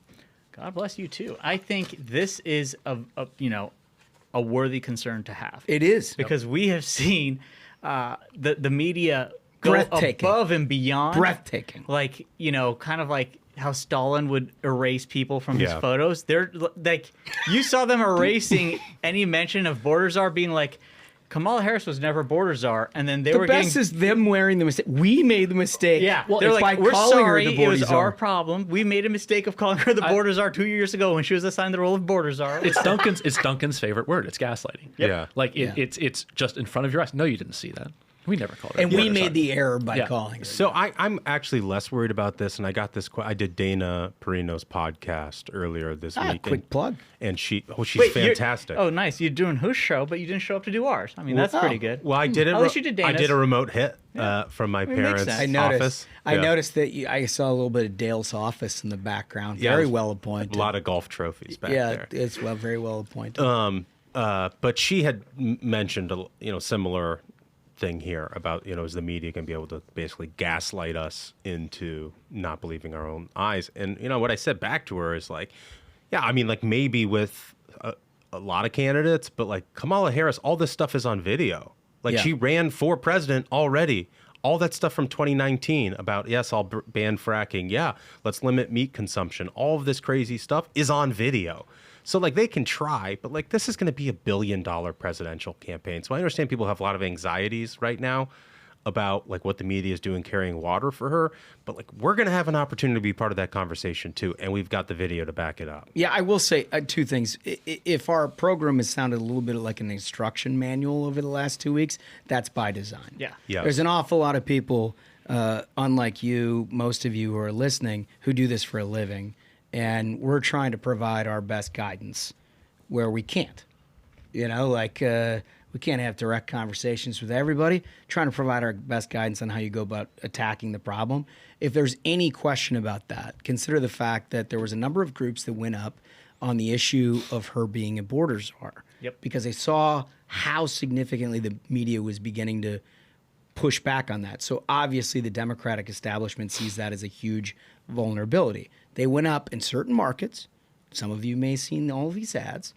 God bless you too. I think this is a worthy concern to have. It is. Because we have seen the media go Breathtaking. above and beyond. Breathtaking. Like, you know, kind of like how Stalin would erase people from his photos. They're like, you saw them erasing any mention of border czar, being like, Kamala Harris was never border czar, and then they were getting... The best is them wearing the mistake. We made the mistake. Yeah, well, they're it's like, by we're calling sorry, her the it border was czar. our problem. We made a mistake of calling her the border czar 2 years ago when she was assigned the role of border czar. It's Duncan's favorite word. It's gaslighting. Yeah. Like it's just in front of your eyes. No, you didn't see that. We never called her. And we made the error by Yeah. calling her. So I'm actually less worried about this, and I got this. I did Dana Perino's podcast earlier this week. Quick plug. And she's Wait, fantastic. Oh, nice. You're doing whose show, but you didn't show up to do ours. I mean, that's pretty good. Well, I did it. At least you did I Dana's. did a remote hit from my makes parents' sense. I noticed. office. I Yeah. noticed that I saw a little bit of Dale's office in the background. Very there's well appointed. A lot of golf trophies back there. It's very well appointed. But she had mentioned a similar thing here about is the media can be able to basically gaslight us into not believing our own eyes. And what I said back to her is like, yeah, I mean, like maybe with a lot of candidates, but like Kamala Harris, all this stuff is on video. Like she ran for president already. All that stuff from 2019 about, yes, I'll ban fracking. Yeah, let's limit meat consumption. All of this crazy stuff is on video. So, like, they can try, but, like, this is going to be $1 billion presidential campaign. So I understand people have a lot of anxieties right now about, like, what the media is doing carrying water for her. But, like, we're going to have an opportunity to be part of that conversation, too. And we've got the video to back it up. Yeah, I will say two things. If our program has sounded a little bit like an instruction manual over the last 2 weeks, that's by design. Yeah. Yes. There's an awful lot of people, unlike you, most of you who are listening, who do this for a living. And we're trying to provide our best guidance where we can't. We can't have direct conversations with everybody. Trying to provide our best guidance on how you go about attacking the problem. If there's any question about that, consider the fact that there was a number of groups that went up on the issue of her being a border czar. Yep. Because they saw how significantly the media was beginning to push back on that. So obviously the Democratic establishment sees that as a huge vulnerability. They went up in certain markets. Some of you may have seen all of these ads.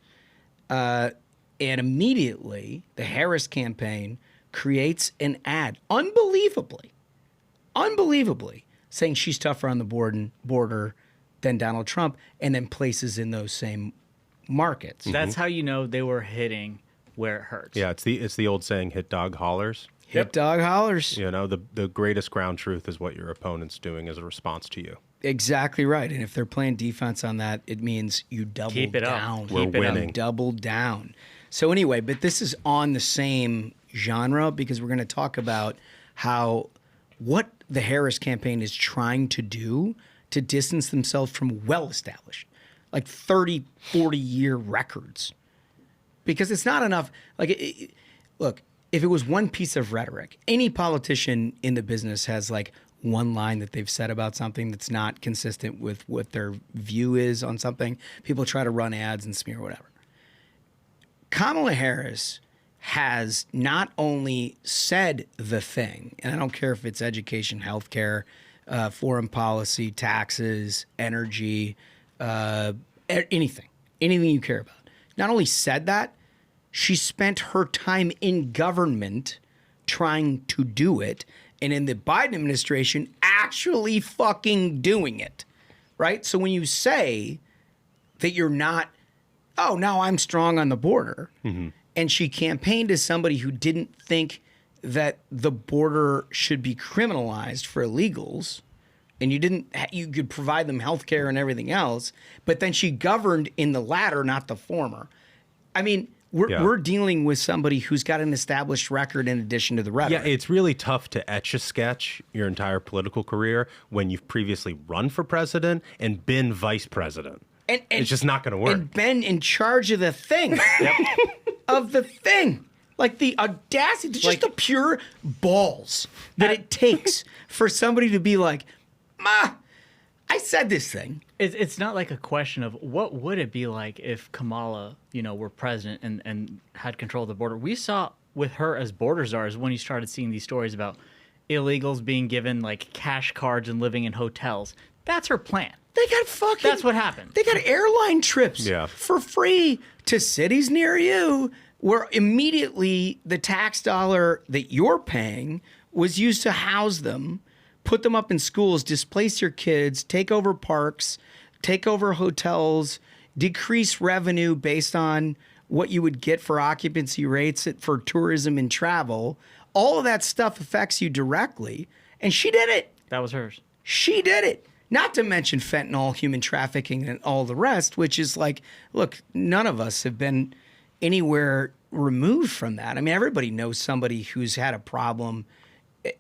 And immediately the Harris campaign creates an ad, unbelievably, saying she's tougher on the border than Donald Trump, and then places in those same markets. That's how you know they were hitting where it hurts. Yeah, it's the old saying, hit dog hollers. Hit dog hollers. You know, the greatest ground truth is what your opponent's doing as a response to you. Exactly right. And if they're playing defense on that, it means you double Keep it down. up. We're Keep it winning. up. Double down. So anyway, but this is on the same genre because we're going to talk about what the Harris campaign is trying to do to distance themselves from well-established, like 30, 40-year records. Because it's not enough. Like, look, if it was one piece of rhetoric, any politician in the business has like one line that they've said about something that's not consistent with what their view is on something. People try to run ads and smear whatever. Kamala Harris has not only said the thing, and I don't care if it's education, healthcare, foreign policy, taxes, energy, anything you care about. Not only said that, she spent her time in government trying to do it, and in the Biden administration actually fucking doing it, right? So when you say that you're not, oh, now I'm strong on the border, and she campaigned as somebody who didn't think that the border should be criminalized for illegals, and you could provide them health care and everything else, but then she governed in the latter, not the former. I mean, we're dealing with somebody who's got an established record in addition to the rhetoric. Yeah, it's really tough to etch a sketch your entire political career when you've previously run for president and been vice president. And it's just not going to work. And been in charge of the thing. Of the thing. Like the audacity, just the pure balls that it takes for somebody to be like, Ma, I said this thing. It's not like a question of what would it be like if Kamala, were president and had control of the border. We saw with her as border czars when you started seeing these stories about illegals being given like cash cards and living in hotels. That's her plan. They got fucking... That's what happened. They got airline trips for free to cities near you where immediately the tax dollar that you're paying was used to house them, put them up in schools, displace your kids, take over parks, take over hotels, decrease revenue based on what you would get for occupancy rates for tourism and travel. All of that stuff affects you directly. And she did it. That was hers. She did it. Not to mention fentanyl, human trafficking, and all the rest, which is like, look, none of us have been anywhere removed from that. I mean, everybody knows somebody who's had a problem,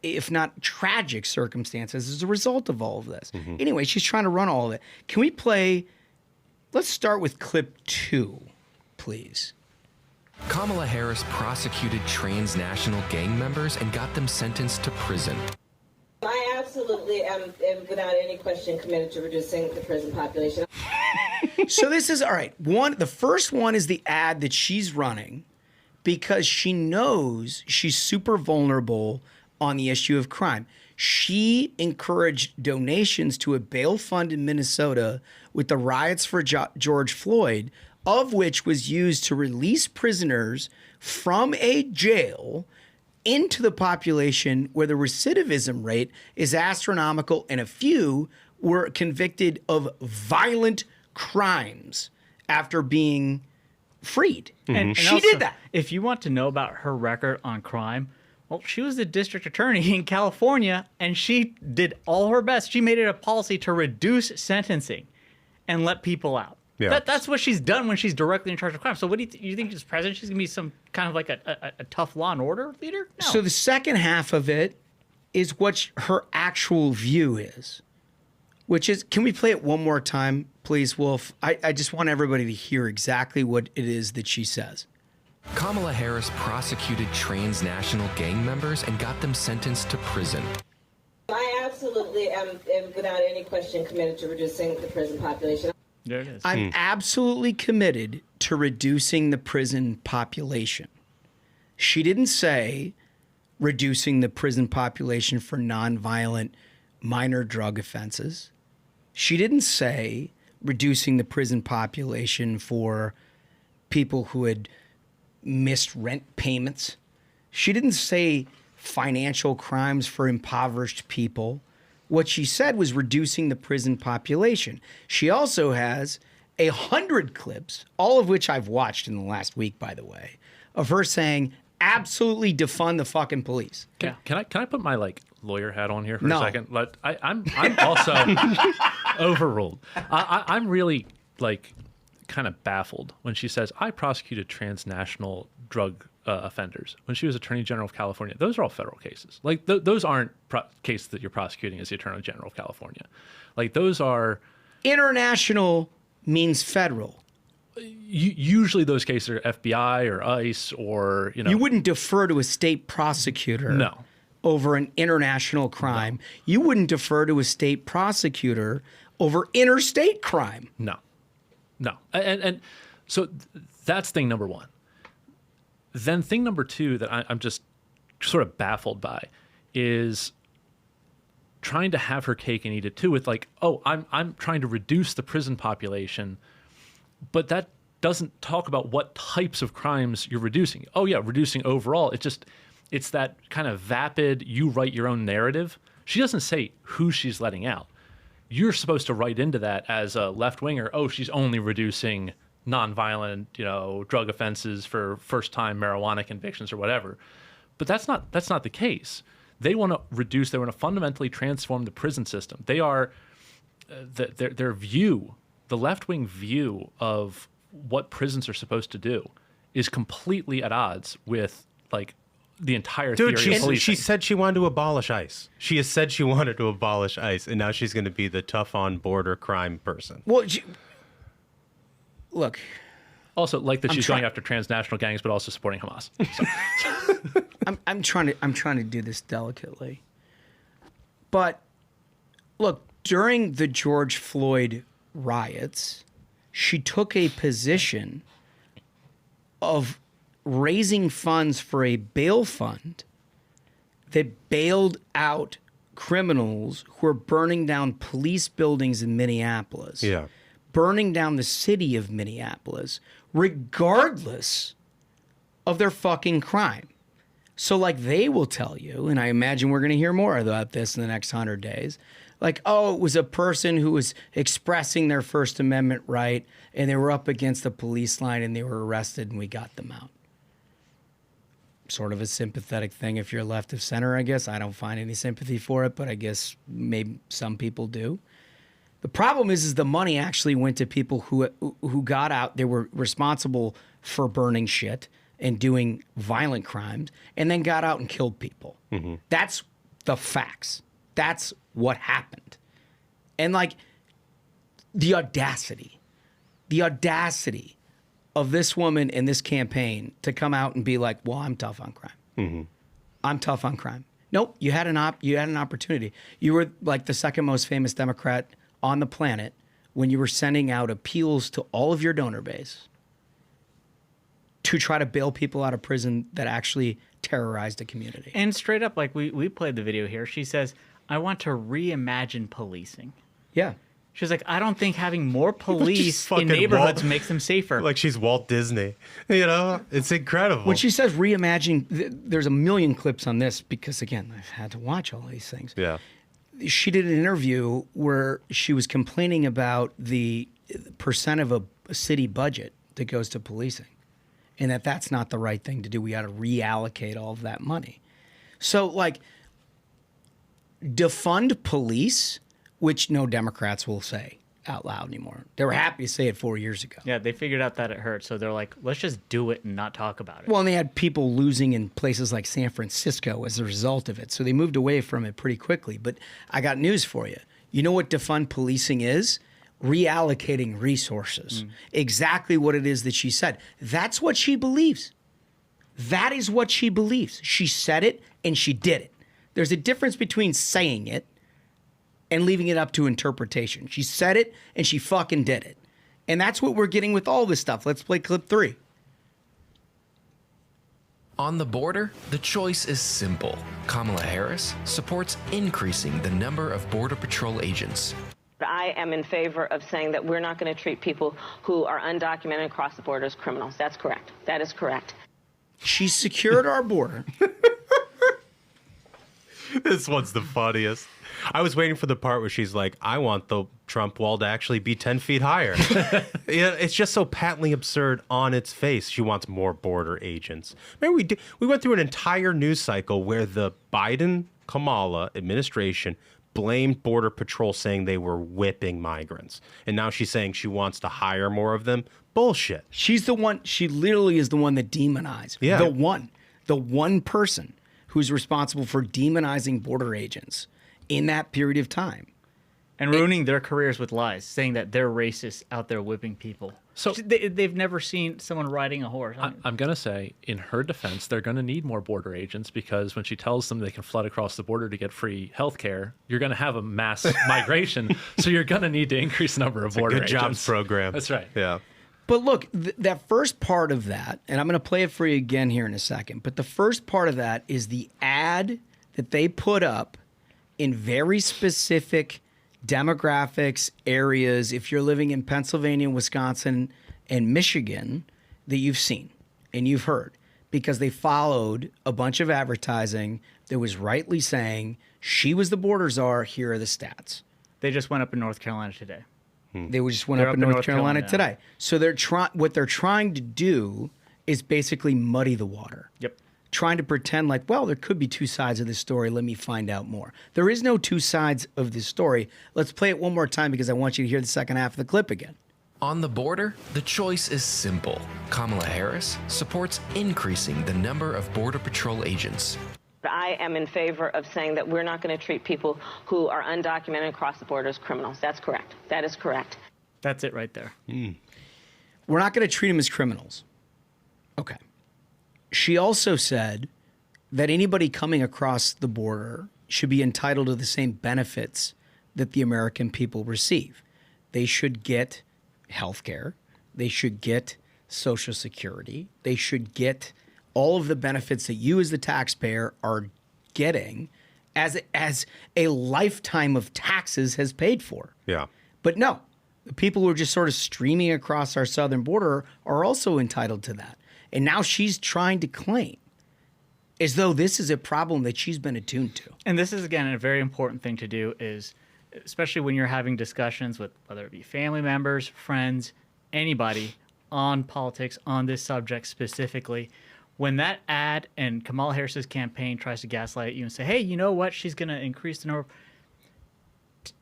if not tragic circumstances, as a result of all of this. Anyway, she's trying to run all of it. Can we play? Let's start with clip 2, please. Kamala Harris prosecuted transnational gang members and got them sentenced to prison. I absolutely am without any question, committed to reducing the prison population. So this is, all right, the first one is the ad that she's running because she knows she's super vulnerable on the issue of crime. She encouraged donations to a bail fund in Minnesota with the riots for George Floyd, of which was used to release prisoners from a jail into the population where the recidivism rate is astronomical and a few were convicted of violent crimes after being freed. And she also, did that. If you want to know about her record on crime, well, she was the district attorney in California, and she did all her best. She made it a policy to reduce sentencing and let people out. Yeah. That's what she's done when she's directly in charge of crime. So what do you think as president, she's going to be some kind of like a tough law and order leader? No. So the second half of it is what her actual view is, which is, can we play it one more time, please, Wolf? I just want everybody to hear exactly what it is that she says. Kamala Harris prosecuted transnational gang members and got them sentenced to prison. I absolutely am without any question committed to reducing the prison population. There it is. I'm absolutely committed to reducing the prison population. She didn't say reducing the prison population for nonviolent minor drug offenses. She didn't say reducing the prison population for people who had missed rent payments. She didn't say financial crimes for impoverished people. What she said was reducing the prison population. She also has 100 clips, all of which I've watched in the last week, by the way, of her saying, absolutely defund the fucking police. Can I put my lawyer hat on here for No. a second? I'm also overruled. I'm really kind of baffled when she says I prosecuted transnational drug offenders when she was Attorney General of California. Those are all federal cases. Those aren't cases that you're prosecuting as the Attorney General of California. Those are International means federal. Usually those cases are FBI or ICE or You wouldn't defer to a state prosecutor. No. Over an international crime. No. You wouldn't defer to a state prosecutor over interstate crime. No. And so that's thing number one. Then thing number two that I'm just sort of baffled by is trying to have her cake and eat it too with I'm trying to reduce the prison population, but that doesn't talk about what types of crimes you're reducing. Oh yeah, reducing overall. It's that kind of vapid, you write your own narrative. She doesn't say who she's letting out. You're supposed to write into that as a left-winger, oh, she's only reducing nonviolent, drug offenses for first-time marijuana convictions or whatever. But that's not the case. They want to fundamentally transform the prison system. They are, their view, the left-wing view of what prisons are supposed to do is completely at odds with, the entire theory of policing. She said she wanted to abolish ICE. She has said she wanted to abolish ICE, and now she's going to be the tough on border crime person. Well, look. Also, she's going after transnational gangs, but also supporting Hamas. So. I'm trying to do this delicately. But look, during the George Floyd riots, she took a position of raising funds for a bail fund that bailed out criminals who are burning down police buildings in Minneapolis, burning down the city of Minneapolis, regardless of their fucking crime. So they will tell you, and I imagine we're going to hear more about this in the next 100 days, it was a person who was expressing their First Amendment right, and they were up against the police line, and they were arrested, and we got them out. Sort of a sympathetic thing if you're left of center, I guess. I don't find any sympathy for it, but I guess maybe some people do. The problem is the money actually went to people who got out. They were responsible for burning shit and doing violent crimes, and then got out and killed people. Mm-hmm. That's the facts. That's what happened. And the audacity of this woman in this campaign to come out and be like, well, I'm tough on crime. Mm-hmm. I'm tough on crime. Nope, you had an opportunity. You were the second most famous Democrat on the planet when you were sending out appeals to all of your donor base to try to bail people out of prison that actually terrorized a community. And straight up, we played the video here, she says, I want to reimagine policing. Yeah. She's like, I don't think having more police in neighborhoods makes them safer. She's Walt Disney. It's incredible. When she says reimagine, there's a million clips on this because, again, I've had to watch all these things. Yeah. She did an interview where she was complaining about the percent of a city budget that goes to policing and that's not the right thing to do. We got to reallocate all of that money. So, defund police, which no Democrats will say out loud anymore. They were happy to say it 4 years ago. Yeah, they figured out that it hurt, so they're like, let's just do it and not talk about it. Well, and they had people losing in places like San Francisco as a result of it, so they moved away from it pretty quickly. But I got news for you. You know what defund policing is? Reallocating resources. Exactly what it is that she said. That's what she believes. That is what she believes. She said it and she did it. There's a difference between saying it and leaving it up to interpretation. She said it and she fucking did it. And that's what we're getting with all this stuff. Let's play clip 3. On the border, the choice is simple. Kamala Harris supports increasing the number of Border Patrol agents. I am in favor of saying that we're not going to treat people who are undocumented across the border as criminals. That's correct. That is correct. She secured our border. This one's the funniest. I was waiting for the part where she's like, I want the Trump wall to actually be 10 feet higher. It's just so patently absurd on its face. She wants more border agents. Remember, we went through an entire news cycle where the Biden-Kamala administration blamed Border Patrol, saying they were whipping migrants. And now she's saying she wants to hire more of them. Bullshit. She's the one, she literally is the one that demonized. Yeah. The one person who's responsible for demonizing border agents in that period of time. And ruining their careers with lies, saying that they're racist out there whipping people. So they've never seen someone riding a horse. I'm going to say, in her defense, they're going to need more border agents, because when she tells them they can flood across the border to get free health care, you're going to have a mass migration. So you're going to need to increase the number of border agents. Good jobs program. That's right. Yeah. But look, that first part of that, and I'm going to play it for you again here in a second, but the first part of that is the ad that they put up in very specific demographics, areas, if you're living in Pennsylvania, Wisconsin, and Michigan, that you've seen and you've heard, because they followed a bunch of advertising that was rightly saying, she was the border czar, here are the stats. They just went up in North Carolina today. They just went up in North Carolina today. So what they're trying to do is basically muddy the water. Yep. Trying to pretend like, well, there could be two sides of this story. Let me find out more. There is no two sides of this story. Let's play it one more time because I want you to hear the second half of the clip again. On the border, the choice is simple. Kamala Harris supports increasing the number of Border Patrol agents. I am in favor of saying that we're not going to treat people who are undocumented across the border as criminals. That's correct. That is correct. That's it right there. We're not going to treat them as criminals. Okay. She also said that anybody coming across the border should be entitled to the same benefits that the American people receive. They should get health care. They should get Social Security. They should get all of the benefits that you as the taxpayer are getting as a lifetime of taxes has paid for. Yeah. But no, the people who are just sort of streaming across our southern border are also entitled to that. And now she's trying to claim as though this is a problem that she's been attuned to. And this is, again, a very important thing to do, is especially when you're having discussions with whether it be family members, friends, anybody on politics, on this subject specifically. When that ad and Kamala Harris's campaign tries to gaslight you and say, hey, you know what, she's going to increase the number,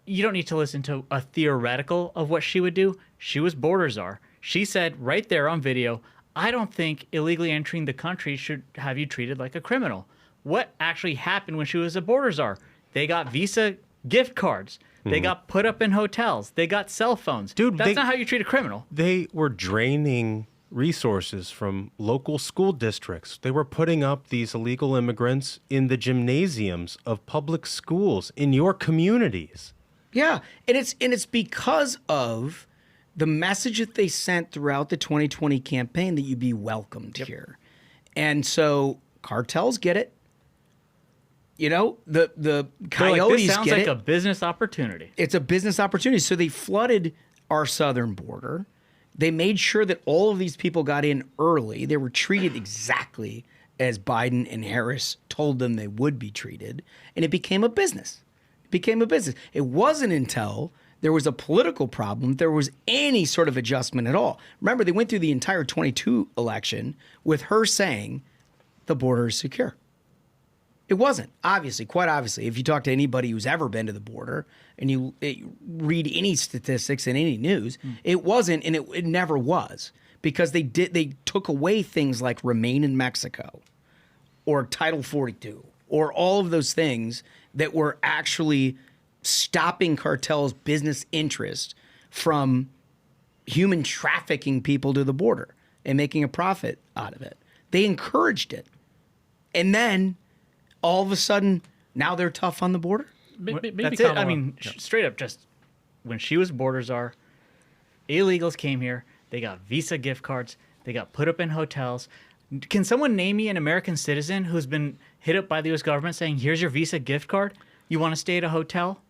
you don't need to listen to a theoretical of what she would do. She was border czar. She said right there on video, I don't think illegally entering the country should have you treated like a criminal. What actually happened when she was a border czar? They got Visa gift cards. They got put up in hotels. They got cell phones. Dude, that's not how you treat a criminal. They were draining resources from local school districts. They were putting up these illegal immigrants in the gymnasiums of public schools in your communities. Yeah, and it's because of the message that they sent throughout the 2020 campaign that you'd be welcomed here. And so cartels get it. You know, the coyotes this sounds get like it. a business opportunity. It's a business opportunity. So they flooded our southern border. They made sure that all of these people got in early. They were treated exactly as Biden and Harris told them they would be treated. And it became a business. It became a business. It wasn't until there was a political problem, there was any sort of adjustment at all. Remember, they went through the entire 22 election with her saying the border is secure. It wasn't, obviously, quite obviously. If you talk to anybody who's ever been to the border and you read any statistics in any news, it wasn't, and it never was, because they took away things like Remain in Mexico or Title 42 or all of those things that were actually stopping cartels' business interest from human trafficking people to the border and making a profit out of it. They encouraged it. And then all of a sudden, now they're tough on the border? Maybe That's it. I mean, straight up, just when she was border czar, illegals came here. They got Visa gift cards. They got put up in hotels. Can someone name me an American citizen who's been hit up by the U.S. government saying, here's your Visa gift card? You want to stay at a hotel?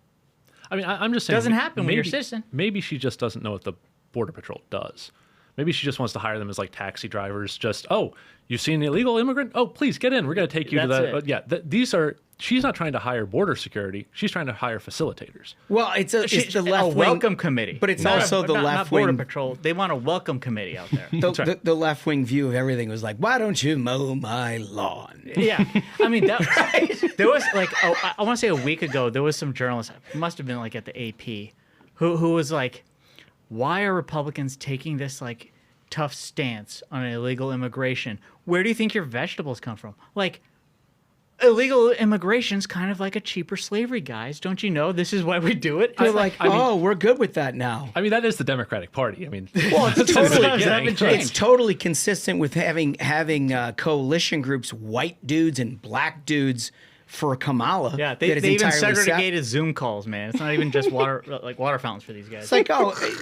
I mean, I'm just saying. It doesn't happen when you're a citizen. Maybe she just doesn't know what the Border Patrol does. Maybe she just wants to hire them as like taxi drivers. Just, oh, you've seen an illegal immigrant? Oh, please get in. We're going to take you to that. Yeah, these are. She's not trying to hire border security. She's trying to hire facilitators. Well, it's the left welcome committee, but it's also the left wing. Border Patrol. They want a welcome committee out there. The left wing view of everything was like, why don't you mow my lawn? Yeah, I mean, there was like, I want to say a week ago, there was some journalist, it must have been like at the AP, who was like, why are Republicans taking this like tough stance on illegal immigration? Where do you think your vegetables come from? Like, illegal immigration's kind of like a cheaper slavery, guys. Don't you know this is why we do it? They're like, we're good with that now. I mean, that is the Democratic Party. I mean, well, it's totally consistent with having coalition groups, white dudes and black dudes for Kamala. Yeah, they even segregated Zoom calls, man. It's not even just water fountains for these guys. It's like,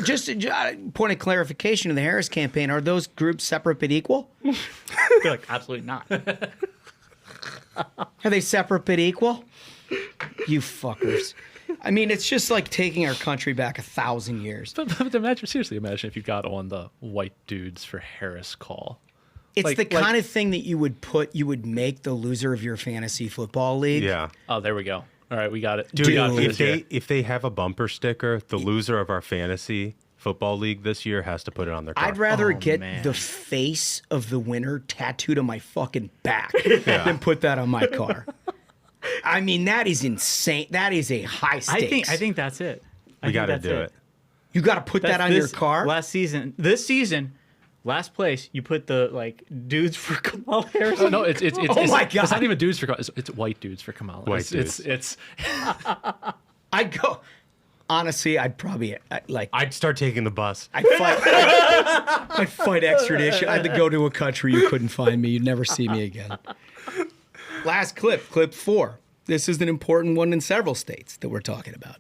just a point of clarification in the Harris campaign: are those groups separate but equal? They're like, absolutely not. Are they separate but equal? You fuckers. I mean, it's just like taking our country back 1,000 years. But imagine if you got on the white dudes for Harris call. It's the kind of thing that you would make the loser of your fantasy football league. Yeah. Oh, there we go. All right, we got it. Dude, if they have a bumper sticker, the loser of our fantasy football league this year has to put it on their car. I'd rather get the face of the winner tattooed on my fucking back than put that on my car. I mean, that is insane. That is a high stakes. I think that's it. We got to do it. You got to put that on your car? This season, last place, you put the dudes for Kamala Harris. No, it's my God. It's not even dudes for Kamala. It's white dudes for Kamala. White dudes. It's I'd go. Honestly, I'd start taking the bus. I'd fight extradition. I'd go to a country you couldn't find me. You'd never see me again. Last clip 4. This is an important one in several states that we're talking about.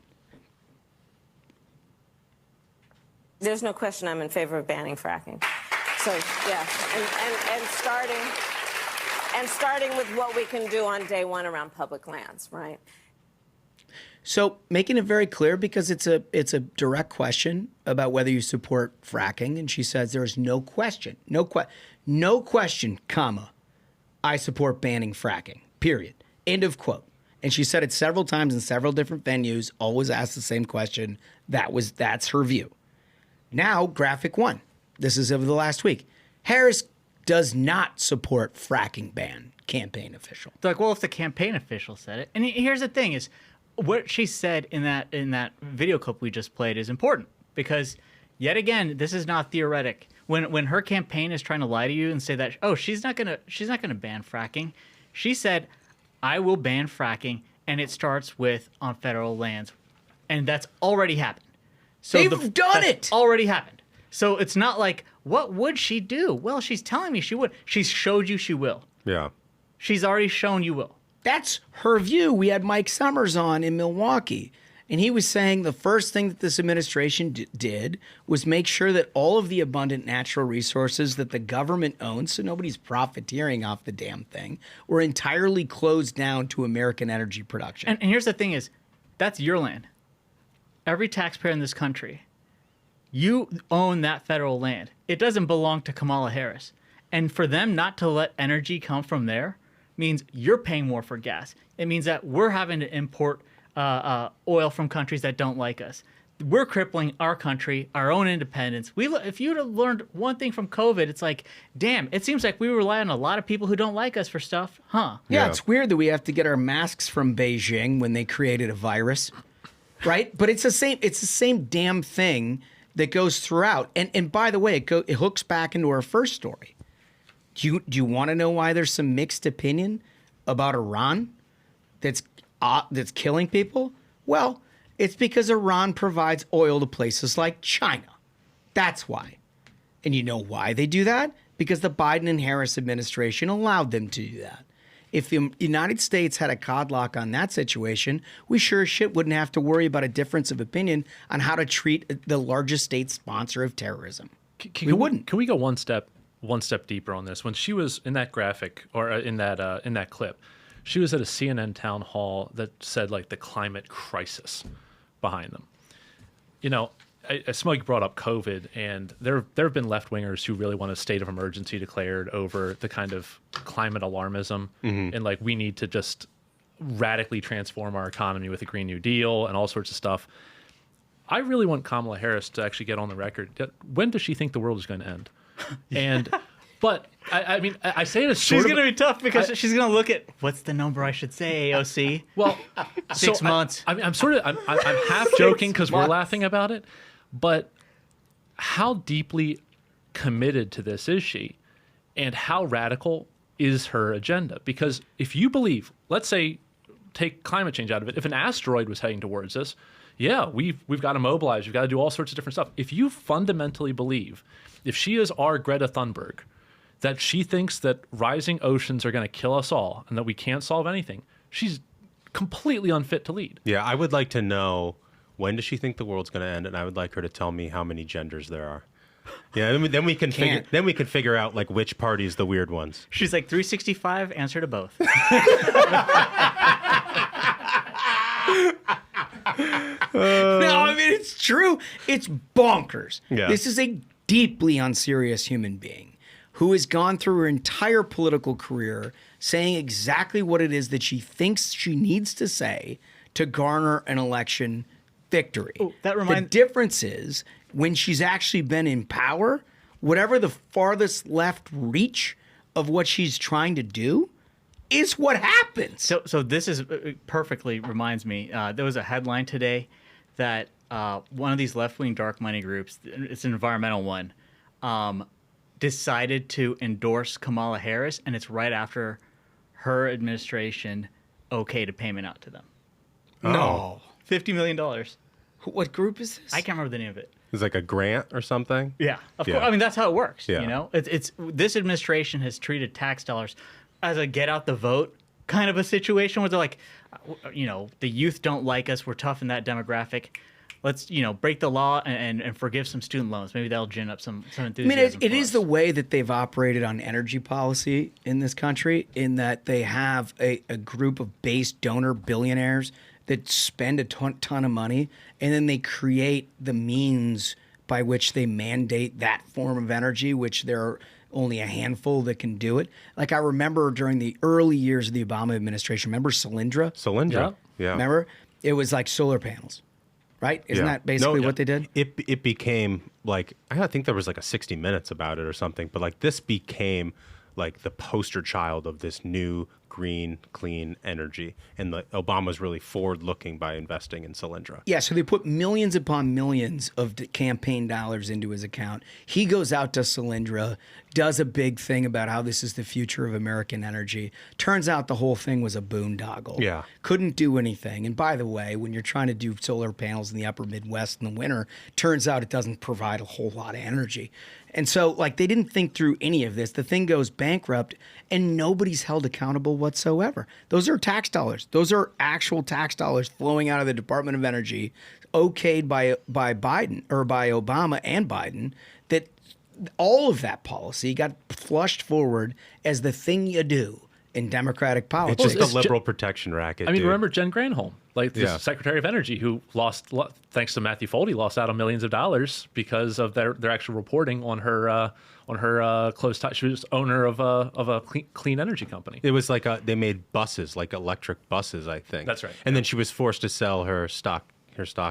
There's no question I'm in favor of banning fracking. So, yeah, and starting with what we can do on day one around public lands, right? So making it very clear, because it's a direct question about whether you support fracking, and she says there is no question, comma, I support banning fracking, period. End of quote. And she said it several times in several different venues, always asked the same question. That's her view. Now, graphic 1. This is of the last week. Harris does not support fracking ban, campaign official. They're like, well, if the campaign official said it. And here's the thing is, what she said in that video clip we just played is important, because yet again, this is not theoretic. When her campaign is trying to lie to you and say that, oh, she's not gonna ban fracking, she said, I will ban fracking, and it starts with on federal lands, and that's already happened. So they've done it. Already happened. So it's not like, what would she do? Well, she's telling me she would. She's showed you she will. Yeah. She's already shown you will. That's her view. We had Mike Summers on in Milwaukee, and he was saying the first thing that this administration did was make sure that all of the abundant natural resources that the government owns, so nobody's profiteering off the damn thing, were entirely closed down to American energy production. And here's the thing is, that's your land. Every taxpayer in this country, you own that federal land. It doesn't belong to Kamala Harris. And for them not to let energy come from there means you're paying more for gas. It means that we're having to import oil from countries that don't like us. We're crippling our country, our own independence. If you'd have learned one thing from COVID, it's like, damn, it seems like we rely on a lot of people who don't like us for stuff, huh? Yeah, it's weird that we have to get our masks from Beijing when they created a virus, right? But it's the same damn thing that goes throughout. And by the way, it hooks back into our first story. Do you want to know why there's some mixed opinion about Iran that's killing people? Well, it's because Iran provides oil to places like China. That's why. And you know why they do that? because the Biden and Harris administration allowed them to do that. If the United States had a codlock on that situation, we sure as shit wouldn't have to worry about a difference of opinion on how to treat the largest state sponsor of terrorism. We wouldn't. Can we go one step deeper on this? When she was in that graphic or in that clip, she was at a CNN town hall that said like the climate crisis behind them. You know, Smug brought up COVID, and there have been left-wingers who really want a state of emergency declared over the kind of climate alarmism, and like we need to just radically transform our economy with a Green New Deal and all sorts of stuff. I really want Kamala Harris to actually get on the record. When does she think the world is going to end? And but I mean, I say it as she's going to be tough because she's going to look at what's the number I should say, AOC. Well, 6 months. I'm half joking because we're laughing about it, but how deeply committed to this is she, and how radical is her agenda? Because if you believe, let's say, take climate change out of it, if an asteroid was heading towards us, yeah, we've got to mobilize. We've got to do all sorts of different stuff. If you fundamentally believe, if she is our Greta Thunberg, that she thinks that rising oceans are going to kill us all and that we can't solve anything, she's completely unfit to lead. Yeah, I would like to know, when does she think the world's going to end? And I would like her to tell me how many genders there are. Yeah, then we can figure out like which party is the weird ones. She's like 365, answer to both. No, I mean, it's true. It's bonkers. Yeah. This is a deeply unserious human being who has gone through her entire political career saying exactly what it is that she thinks she needs to say to garner an election victory. Oh, the difference is when she's actually been in power, whatever the farthest left reach of what she's trying to do is what happens. So this is perfectly reminds me. There was a headline today that one of these left-wing dark money groups, it's an environmental one, decided to endorse Kamala Harris, and it's right after her administration okayed a payment out to them. No. $50 million. What group is this? I can't remember the name of it. It's like a grant or something. Yeah, of course. I mean, that's how it works. Yeah. You know, it's this administration has treated tax dollars as a get out the vote kind of a situation where they're like, you know, the youth don't like us. We're tough in that demographic. Let's, you know, break the law and forgive some student loans. Maybe that'll gin up some enthusiasm. I mean, it is the way that they've operated on energy policy in this country, in that they have a group of base donor billionaires that spend a ton of money, and then they create the means by which they mandate that form of energy, which there are only a handful that can do it. Like, I remember during the early years of the Obama administration, remember Solyndra? Yeah. Remember? It was like solar panels, right? Isn't that basically what they did? It became like, I think there was like a 60 Minutes about it or something, but like this became like the poster child of this new green, clean energy. And Obama's really forward-looking by investing in Solyndra. Yeah, so they put millions upon millions of campaign dollars into his account. He goes out to Solyndra, does a big thing about how this is the future of American energy. Turns out the whole thing was a boondoggle. Yeah. Couldn't do anything. And by the way, when you're trying to do solar panels in the upper Midwest in the winter, turns out it doesn't provide a whole lot of energy. And so, like, they didn't think through any of this. The thing goes bankrupt, and nobody's held accountable whatsoever. Those are tax dollars. Those are actual tax dollars flowing out of the Department of Energy, okayed by Biden, or by Obama and Biden, that all of that policy got flushed forward as the thing you do in Democratic politics. It's just a liberal protection racket. I mean, dude. remember Jen Granholm, like the Secretary of Energy, who lost, thanks to Matthew Foldy, lost out on millions of dollars because of their actual reporting on her close tie. She was owner of a clean energy company. It was like they made buses, like electric buses, I think. That's right. And then she was forced to sell her stock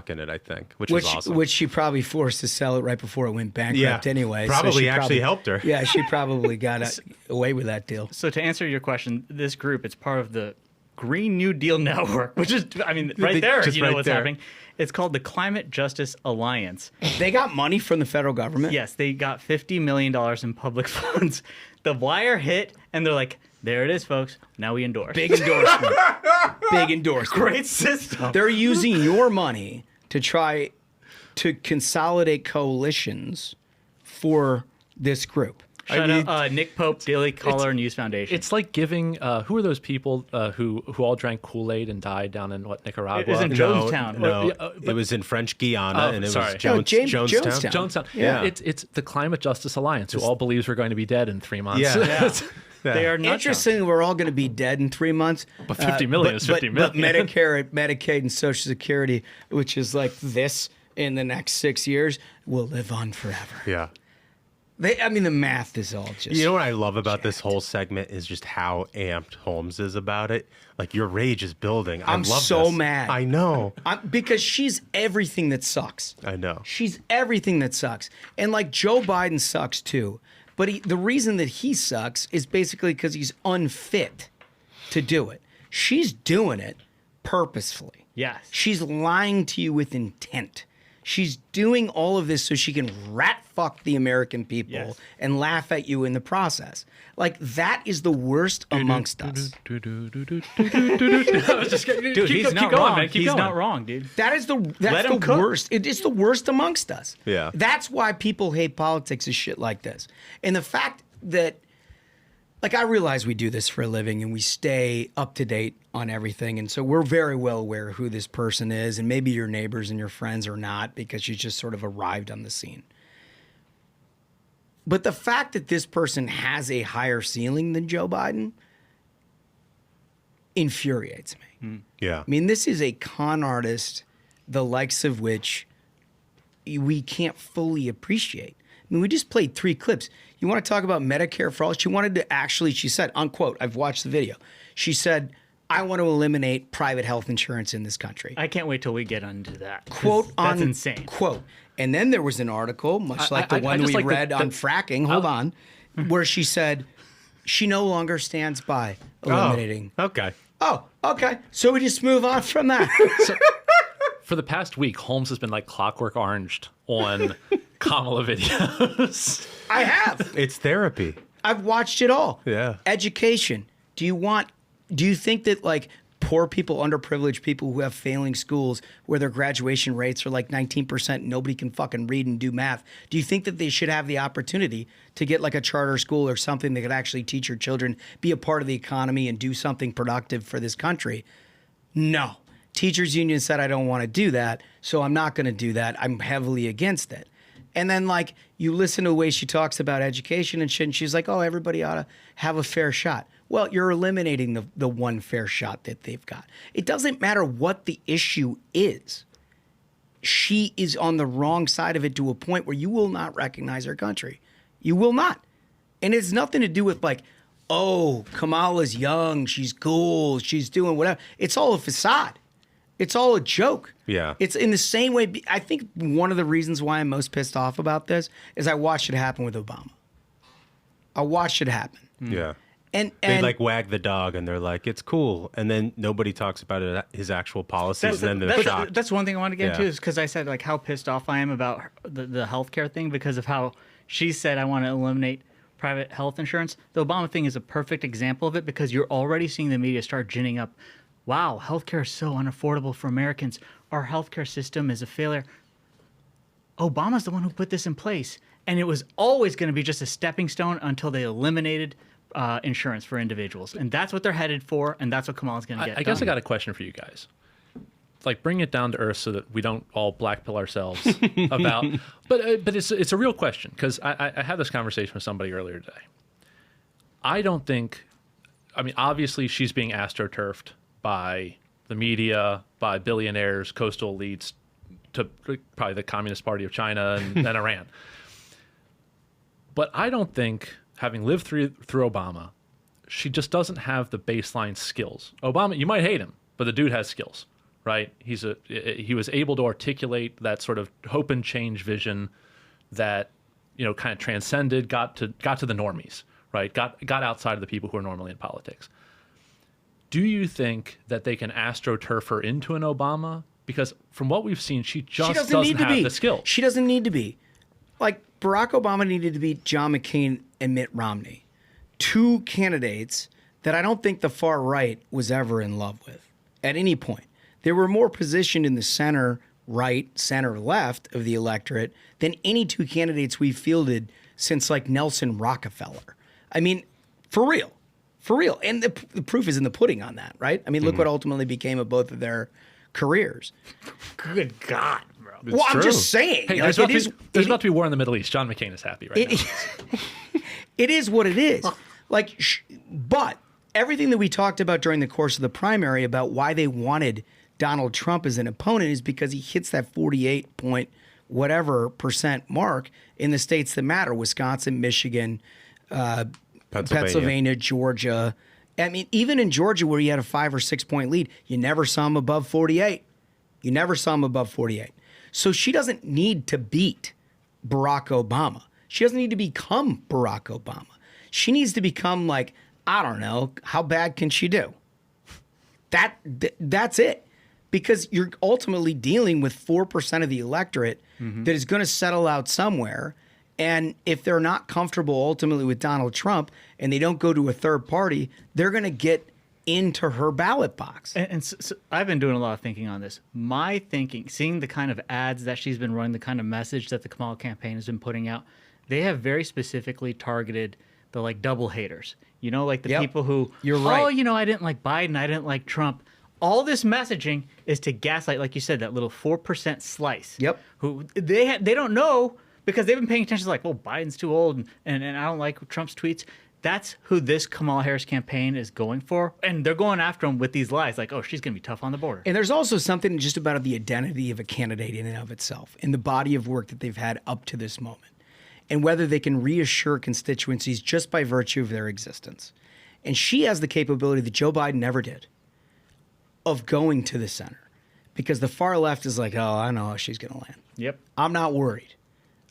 in it, I think, which was awesome. Which she probably forced to sell it right before it went bankrupt anyway. Probably so actually helped her. Yeah, she probably got away with that deal. So to answer your question, this group, it's part of the Green New Deal Network, which is, I mean, right there, you know what's happening. It's called the Climate Justice Alliance. They got money from the federal government? Yes, they got $50 million in public funds. The wire hit, and they're like, there it is, folks. Now we endorse. Big endorsement. Big endorsement. Great system. They're using your money to try to consolidate coalitions for this group. Shout out Nick Pope, Daily Caller News Foundation. It's like giving who are those people who all drank Kool-Aid and died down in Nicaragua? It was in Jonestown. No, it was in French Guiana, and it was Jonestown. Jonestown. Yeah. It's the Climate Justice Alliance, who all believes we're going to be dead in 3 months. Yeah. They are not Interesting, we're all going to be dead in 3 months. But 50 million is 50 million. But Medicare, Medicaid, and Social Security, which is like this in the next 6 years, will live on forever. Yeah. The math is all just... You know what I love about this whole segment is just how amped Holmes is about it. Like, your rage is building. I'm love so this. mad. I know. Because she's everything that sucks. I know. She's everything that sucks. And like Joe Biden sucks too. But the reason that he sucks is basically because he's unfit to do it. She's doing it purposefully. Yes. She's lying to you with intent. She's doing all of this so she can rat fuck the American people and laugh at you in the process. Like, that is the worst amongst us. Dude, he's not wrong. He's not wrong, dude. That's the worst. It is the worst amongst us. Yeah. That's why people hate politics is shit like this. And the fact that, like, I realize we do this for a living and we stay up to date on everything. And so we're very well aware of who this person is. And maybe your neighbors and your friends are not, because she's just sort of arrived on the scene. But the fact that this person has a higher ceiling than Joe Biden infuriates me. Yeah. I mean, this is a con artist, the likes of which we can't fully appreciate. I mean, we just played 3 clips. You want to talk about Medicare for all? She wanted to actually, she said, unquote, I've watched the video. She said, I want to eliminate private health insurance in this country. I can't wait till we get into that. Quote, that's insane. Quote. And then there was an article, much like the one we read on fracking, hold on, where she said she no longer stands by eliminating. Oh, okay. Oh, okay. So we just move on from that. For the past week, Holmes has been like Clockwork Oranged on Kamala videos. I have. It's therapy. I've watched it all. Yeah. Education. Do you think that, like, poor people, underprivileged people who have failing schools where their graduation rates are like 19% and nobody can fucking read and do math, do you think that they should have the opportunity to get like a charter school or something that could actually teach your children, be a part of the economy and do something productive for this country? No. Teachers union said, I don't want to do that, so I'm not going to do that. I'm heavily against it. And then, like, you listen to the way she talks about education and shit, and she's like, oh, everybody ought to have a fair shot. Well, you're eliminating the one fair shot that they've got. It doesn't matter what the issue is. She is on the wrong side of it to a point where you will not recognize her country. You will not. And it's nothing to do with, like, oh, Kamala's young, she's cool, she's doing whatever. It's all a facade. It's all a joke. Yeah. It's in the same way. I think one of the reasons why I'm most pissed off about this is I watched it happen with Obama. I watched it happen. Yeah. And they like wag the dog and they're like, it's cool. And then nobody talks about it, his actual policies. And then they're shocked. That's one thing I want to get into, is because I said, like, how pissed off I am about the healthcare thing because of how she said, I want to eliminate private health insurance. The Obama thing is a perfect example of it, because you're already seeing the media start ginning up. Wow, healthcare is so unaffordable for Americans. Our healthcare system is a failure. Obama's the one who put this in place. And it was always going to be just a stepping stone until they eliminated insurance for individuals. And that's what they're headed for, and that's what Kamala's going to get I guess I got a question for you guys. Like, bring it down to earth so that we don't all blackpill ourselves about... But it's a real question, because I had this conversation with somebody earlier today. I don't think... I mean, obviously, she's being astroturfed by the media, by billionaires, coastal elites, to probably the Communist Party of China and Iran. But I don't think, having lived through Obama, she just doesn't have the baseline skills. Obama, you might hate him, but the dude has skills, right? He was able to articulate that sort of hope and change vision that, you know, kind of transcended, got to the normies, right? Got outside of the people who are normally in politics. Do you think that they can astroturf her into an Obama? Because from what we've seen, she doesn't have the skill. She doesn't need to be. Like, Barack Obama needed to beat John McCain and Mitt Romney, 2 candidates that I don't think the far right was ever in love with at any point. They were more positioned in the center right, center left of the electorate than any 2 candidates we fielded since like Nelson Rockefeller. I mean, for real. And the proof is in the pudding on that, right? I mean, look what ultimately became of both of their careers. Good God, bro. Well, I'm just saying. Hey, like, there's about to be war in the Middle East. John McCain is happy right now. It is what it is. Like, but everything that we talked about during the course of the primary about why they wanted Donald Trump as an opponent is because he hits that 48 point whatever % mark in the states that matter: Wisconsin, Michigan, Pennsylvania, Georgia. I mean, even in Georgia, where he had a 5 or 6 point lead, you never saw him above 48. So she doesn't need to beat Barack Obama. She doesn't need to become Barack Obama. She needs to become, like, I don't know, how bad can she do? That's it. Because you're ultimately dealing with 4% of the electorate that is going to settle out somewhere. And if they're not comfortable ultimately with Donald Trump and they don't go to a third party, they're going to get into her ballot box. And so I've been doing a lot of thinking on this. My thinking, seeing the kind of ads that she's been running, the kind of message that the Kamala campaign has been putting out, they have very specifically targeted the like double haters. You know, like the people who, you're right. Oh, you know, I didn't like Biden, I didn't like Trump. All this messaging is to gaslight, like you said, that little 4% slice. Yep. Who they don't know because they've been paying attention to like, well, Biden's too old and I don't like Trump's tweets. That's who this Kamala Harris campaign is going for. And they're going after him with these lies like, oh, she's going to be tough on the border. And there's also something just about the identity of a candidate in and of itself, in the body of work that they've had up to this moment, and whether they can reassure constituencies just by virtue of their existence. And she has the capability that Joe Biden never did of going to the center, because the far left is like, oh, I know how she's going to land. Yep. I'm not worried.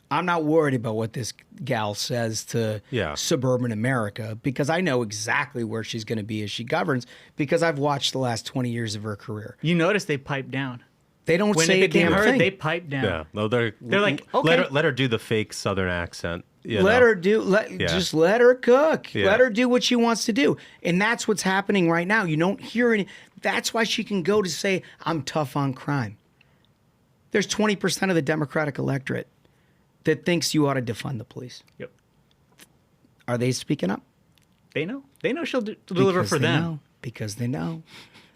I'm not worried about what this gal says to suburban America, because I know exactly where she's going to be as she governs, because I've watched the last 20 years of her career. You notice they pipe down. They don't when say a damn thing. They pipe down. Yeah, no, they're like, okay. let her do the fake Southern accent. Just let her cook. Yeah. Let her do what she wants to do. And that's what's happening right now. You don't hear any. That's why she can go to say, I'm tough on crime. There's 20% of the Democratic electorate that thinks you ought to defund the police. Yep. Are they speaking up? They know. They know she'll deliver for them. Because they know.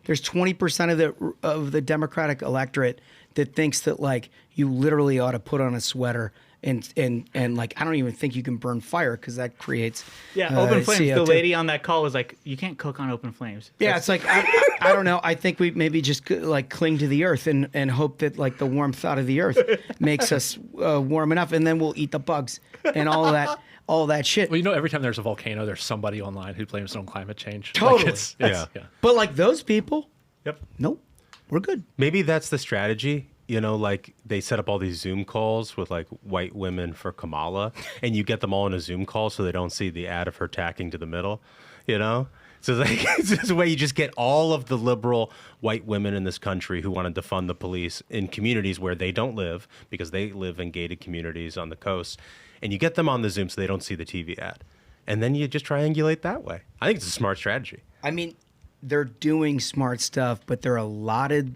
There's 20% of the Democratic electorate that thinks that, like, you literally ought to put on a sweater and like, I don't even think you can burn fire because that creates open flames. CO2. The lady on that call was like, you can't cook on open flames. Yeah, it's like, I don't know. I think we maybe just like cling to the earth and hope that like the warmth out of the earth makes us warm enough, and then we'll eat the bugs and all that shit. Well, you know, every time there's a volcano, there's somebody online who blames it on climate change. Totally. Yeah. But like those people, Yep. Nope, we're good. Maybe that's the strategy. You know, like they set up all these Zoom calls with like white women for Kamala, and you get them all in a Zoom call so they don't see the ad of her tacking to the middle, you know? So like, it's just a way you just get all of the liberal white women in this country who want to defund the police in communities where they don't live, because they live in gated communities on the coast, and you get them on the Zoom so they don't see the TV ad. And then you just triangulate that way. I think it's a smart strategy. I mean, they're doing smart stuff, but they're allotted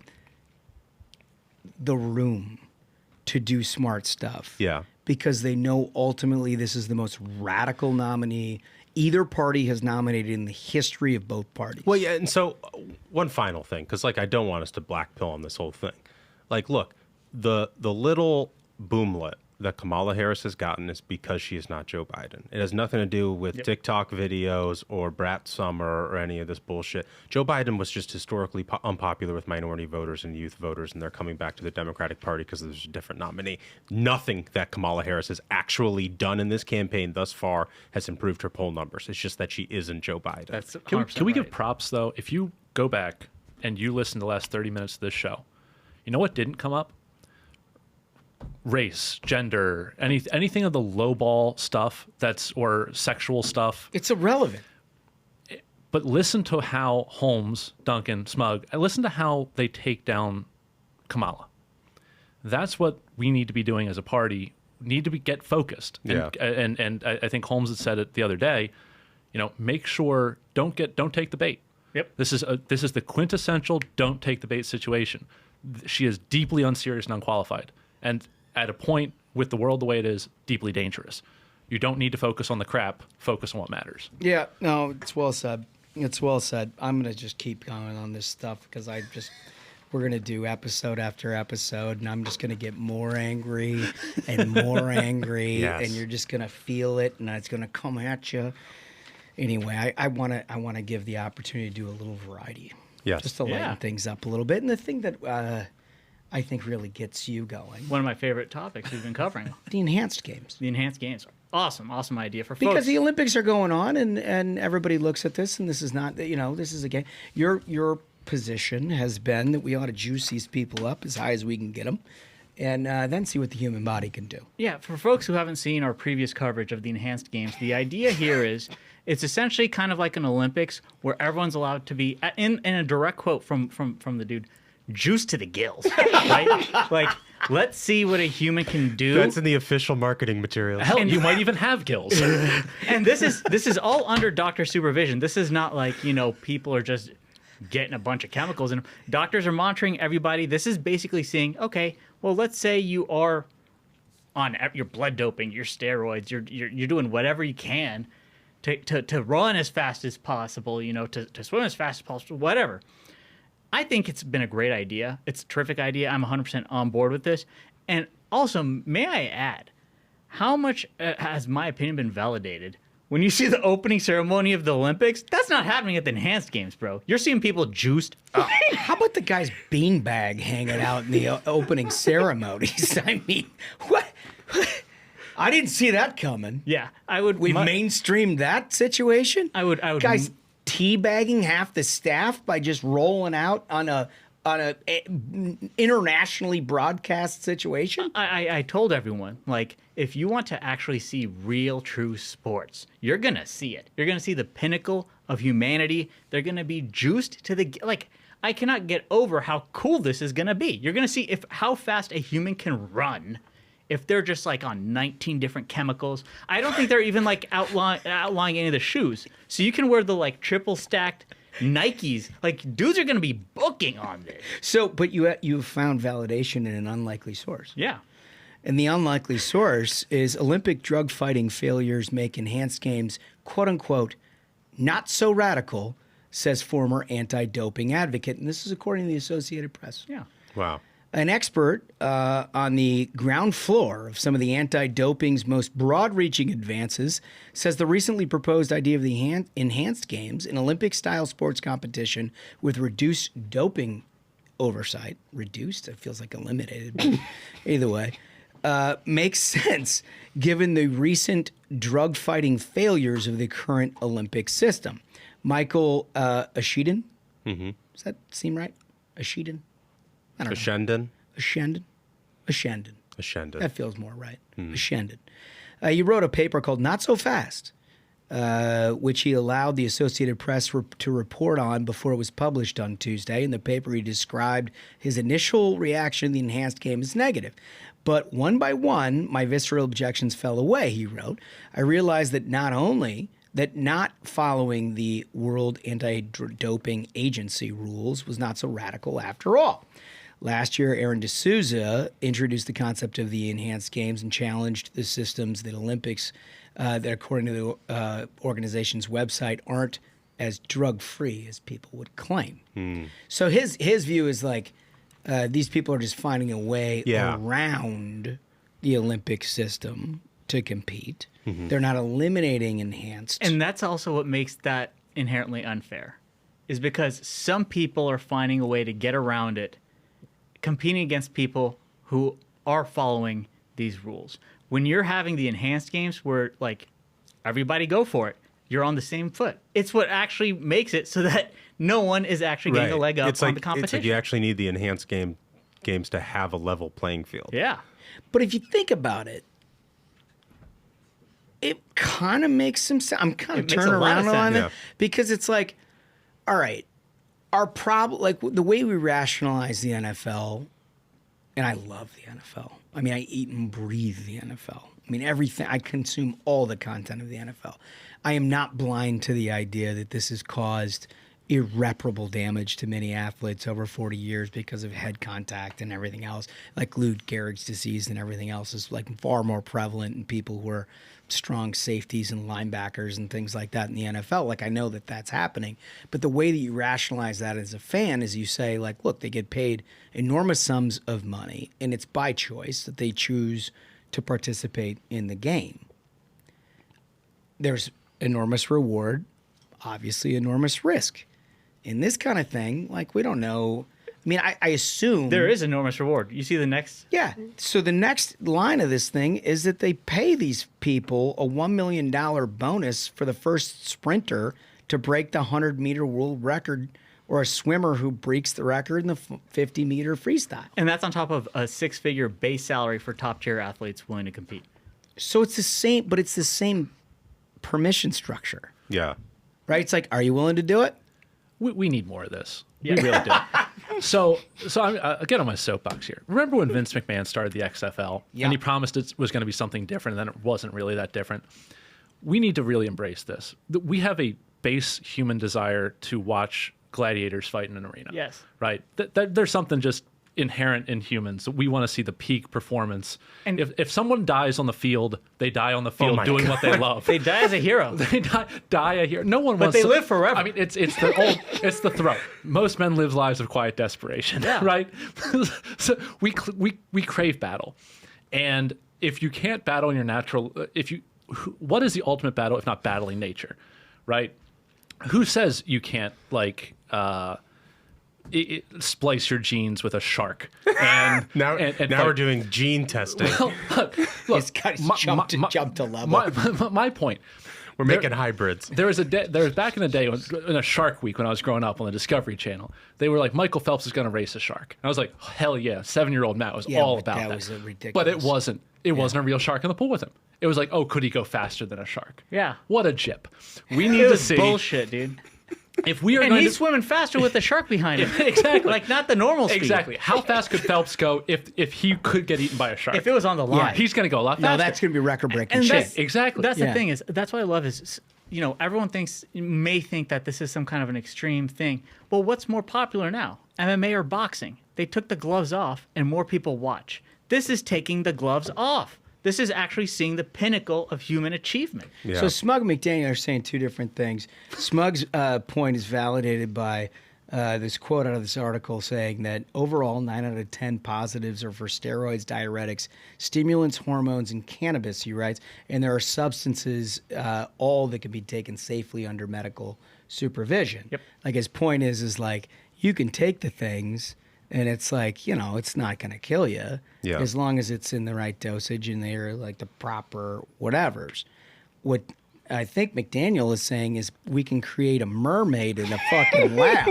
the room to do smart stuff. Yeah. Because they know ultimately this is the most radical nominee either party has nominated in the history of both parties. Well, yeah, and so one final thing, because like I don't want us to black pill on this whole thing. Like, look, the little boomlet that Kamala Harris has gotten is because she is not Joe Biden. It has nothing to do with TikTok videos or Brat Summer or any of this bullshit. Joe Biden was just historically unpopular with minority voters and youth voters, and they're coming back to the Democratic Party because there's a different nominee. Nothing that Kamala Harris has actually done in this campaign thus far has improved her poll numbers. It's just that she isn't Joe Biden. That's Can we give props, though? If you go back and you listen to the last 30 minutes of this show, you know what didn't come up? Race, gender, anything of the lowball stuff or sexual stuff. It's irrelevant. But listen to how Holmes, Duncan, Smug, listen to how they take down Kamala. That's what we need to be doing as a party. Need to get focused. And I think Holmes had said it the other day. You know, make sure don't take the bait. Yep. This is the quintessential don't take the bait situation. She is deeply unserious and unqualified, and at a point with the world the way it is, deeply dangerous. You don't need to focus on the crap. Focus on what matters. Yeah, no, it's well said. It's well said. I'm going to just keep going on this stuff because we're going to do episode after episode, and I'm just going to get more angry and more angry, Yes. and you're just going to feel it, and it's going to come at you. Anyway, I want to give the opportunity to do a little variety. Yes. Just to lighten things up a little bit. And the thing that I think really gets you going. One of my favorite topics we've been covering. The enhanced games. The enhanced games. Awesome idea for folks. Because the Olympics are going on, and everybody looks at this, and this is not, this is a game. Your position has been that we ought to juice these people up as high as we can get them, and then see what the human body can do. Yeah, for folks who haven't seen our previous coverage of the enhanced games, the idea here is it's essentially kind of like an Olympics where everyone's allowed to be, in a direct quote from the dude, juice to the gills, right? Like, let's see what a human can do. That's in the official marketing materials. Hell, you might even have gills. And this is all under doctor supervision. This is not like, people are just getting a bunch of chemicals and doctors are monitoring everybody. This is basically saying, okay, well, let's say you are on your blood doping, your steroids, you're doing whatever you can to run as fast as possible, to swim as fast as possible, whatever. I think it's been a great idea. It's a terrific idea. I'm 100% on board with this. And also, may I add, how much has my opinion been validated? When you see the opening ceremony of the Olympics, that's not happening at the enhanced games, bro. You're seeing people juiced. How about the guy's beanbag hanging out in the opening ceremonies? I mean, what? I didn't see that coming. Yeah, I would. We mainstreamed that situation. I would. Guys teabagging half the staff by just rolling out on a internationally broadcast situation. I told everyone, like, if you want to actually see real, true sports, you're gonna see it. You're gonna see the pinnacle of humanity. They're gonna be juiced to the I cannot get over how cool this is gonna be. You're gonna see how fast a human can run. If they're just like on 19 different chemicals. I don't think they're even like outlying any of the shoes. So you can wear the like triple stacked Nikes. Like, dudes are going to be booking on this. So, but you found validation in an unlikely source. Yeah. And the unlikely source is Olympic drug fighting failures make enhanced games, quote unquote, not so radical, says former anti-doping advocate. And this is according to the Associated Press. Yeah. Wow. An expert on the ground floor of some of the anti-doping's most broad-reaching advances says the recently proposed idea of the enhanced games, an Olympic-style sports competition with reduced doping oversight, reduced, it feels like eliminated, but either way, makes sense given the recent drug-fighting failures of the current Olympic system. Michael Ashidin, does that seem right? Ashidin? Ashendon? Ashendon. That feels more right. Mm-hmm. Ashendon. He wrote a paper called Not So Fast, which he allowed the Associated Press to report on before it was published on Tuesday. In the paper, he described his initial reaction to the enhanced game as negative. But one by one, my visceral objections fell away, he wrote. I realized that not following the World Anti-Doping Agency rules was not so radical after all. Last year, Aaron D'Souza introduced the concept of the enhanced games and challenged the systems that Olympics, that according to the organization's website, aren't as drug-free as people would claim. So his view is like, these people are just finding a way around the Olympic system to compete. They're not eliminating enhanced. And that's also what makes that inherently unfair, is because some people are finding a way to get around it, competing against people who are following these rules. When you're having the enhanced games where, like, everybody go for it, you're on the same foot. It's what actually makes it so that no one is actually getting a leg up on the competition. It's like you actually need the enhanced games to have a level playing field. Yeah. But if you think about it, it kind of makes some sense. I'm kind of turning around on it because it's like, all right, our problem, like the way we rationalize the NFL, and I love the NFL. I mean, I eat and breathe the NFL. I mean, everything, I consume all the content of the NFL. I am not blind to the idea that this has caused irreparable damage to many athletes over 40 years because of head contact and everything else. Like Lou Gehrig's disease and everything else is like far more prevalent in people who are strong safeties and linebackers and things like that in the NFL. Like, I know that that's happening. But the way that you rationalize that as a fan is you say, like, look, they get paid enormous sums of money, and it's by choice that they choose to participate in the game. There's enormous reward, obviously enormous risk. In this kind of thing, like, we don't know. I mean, I assume There is enormous reward. You see the next? Yeah. So the next line of this thing is that they pay these people a $1 million bonus for the first sprinter to break the 100-meter world record, or a swimmer who breaks the record in the 50-meter freestyle. And that's on top of a 6-figure base salary for top-tier athletes willing to compete. So it's the same, but it's the same permission structure, Yeah. right? It's like, are you willing to do it? We need more of this. We really do. So I'll get on my soapbox here. Remember when Vince McMahon started the XFL and he promised it was going to be something different, and then it wasn't really that different? We need to really embrace this. We have a base human desire to watch gladiators fight in an arena. Yes. Right? There's something just inherent in humans. We want to see the peak performance. And if someone dies on the field, they die on the field doing what they love. They die as a hero. They die a hero. No one But wants they to live forever. I mean, it's the throat. Most men live lives of quiet desperation, right? So we crave battle. And if you can't battle in your natural, what is the ultimate battle if not battling nature, right? Who says you can't, like, splice your genes with a shark? And Now and we're doing gene testing. Well, look, It's got to jump to level. my point. We're making hybrids. There was back in the day in a Shark Week when I was growing up on the Discovery Channel. They were like, Michael Phelps is going to race a shark. And I was like, hell yeah! 7-year-old Matt was all about that. That was ridiculous. But it wasn't. It wasn't a real shark in the pool with him. It was like, oh, could he go faster than a shark? Yeah. What a jip. We need It to was see bullshit, dude. if we are And going he's to. swimming faster with the shark behind him. Exactly. Like, not the normal speed. Exactly. How fast could Phelps go if he could get eaten by a shark? If it was on the line. He's going to go a lot faster. No, that's going to be record-breaking And shit. that's- Exactly. That's Yeah. the thing that's what I love is, everyone may think that this is some kind of an extreme thing. Well, what's more popular now? MMA or boxing? They took the gloves off and more people watch. This is taking the gloves off. This is actually seeing the pinnacle of human achievement. Yeah. So Smug and McDaniel are saying two different things. Smug's point is validated by this quote out of this article saying that overall 9 out of 10 positives are for steroids, diuretics, stimulants, hormones, and cannabis, he writes. And there are substances, all that can be taken safely under medical supervision. Yep. Like, his point is like, you can take the things and it's like, it's not going to kill you as long as it's in the right dosage and they're like the proper whatevers. What I think McDaniel is saying is we can create a mermaid in a fucking lab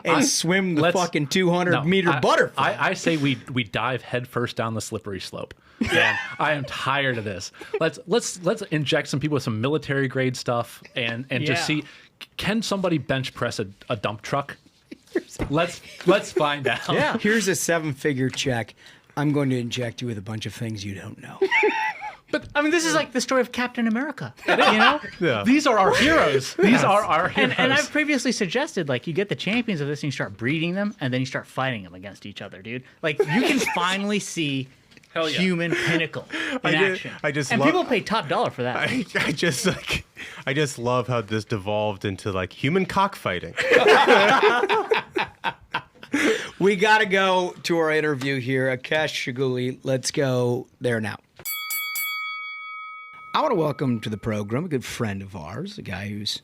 and swim the fucking 200-meter butterfly. I say we dive headfirst down the slippery slope. And I am tired of this. Let's inject some people with some military grade stuff and just see, can somebody bench press a dump truck? Let's find out. Yeah. Here's a 7-figure check. I'm going to inject you with a bunch of things you don't know. But I mean, this is like the story of Captain America. Yeah. These are our heroes. These are our heroes. And I've previously suggested, like, you get the champions of this and you start breeding them and then you start fighting them against each other, dude. Like, you can finally see human pinnacle in action. And people pay top dollar for that. I just love how this devolved into like human cockfighting. We got to go to our interview here. Akash Chougule, let's go there now. I want to welcome to the program a good friend of ours, a guy who's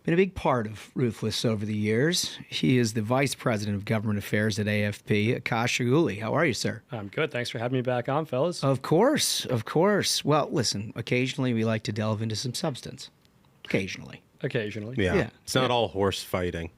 been a big part of Ruthless over the years. He is the Vice President of Government Affairs at AFP, Akash Chougule. How are you, sir? I'm good. Thanks for having me back on, fellas. Of course, of course. Well, listen, occasionally we like to delve into some substance. Occasionally. Yeah. It's not all horse fighting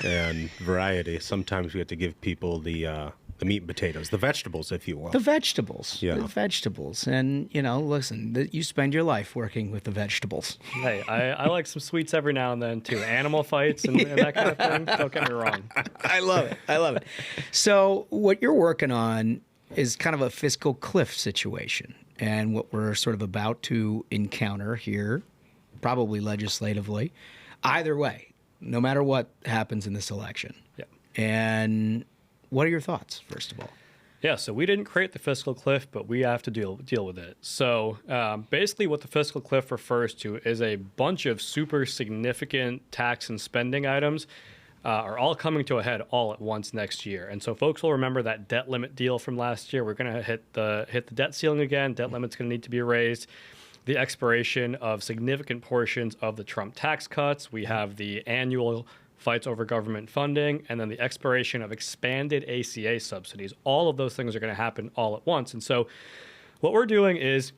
and variety. Sometimes we have to give people the meat and potatoes, the vegetables, if you will. The vegetables. Yeah. The vegetables. And, listen, you spend your life working with the vegetables. Hey, I like some sweets every now and then, too. Animal fights and that kind of thing. Don't get me wrong. I love it. So what you're working on is kind of a fiscal cliff situation. And what we're sort of about to encounter here, probably legislatively, either way, no matter what happens in this election. Yeah. And what are your thoughts, first of all? Yeah, so we didn't create the fiscal cliff, but we have to deal with it. So basically what the fiscal cliff refers to is a bunch of super significant tax and spending items are all coming to a head all at once next year. And so folks will remember that debt limit deal from last year. We're going to hit the debt ceiling again. Debt limit's going to need to be raised. The expiration of significant portions of the Trump tax cuts. We have the annual fights over government funding, and then the expiration of expanded ACA subsidies. All of those things are going to happen all at once. And so what we're doing is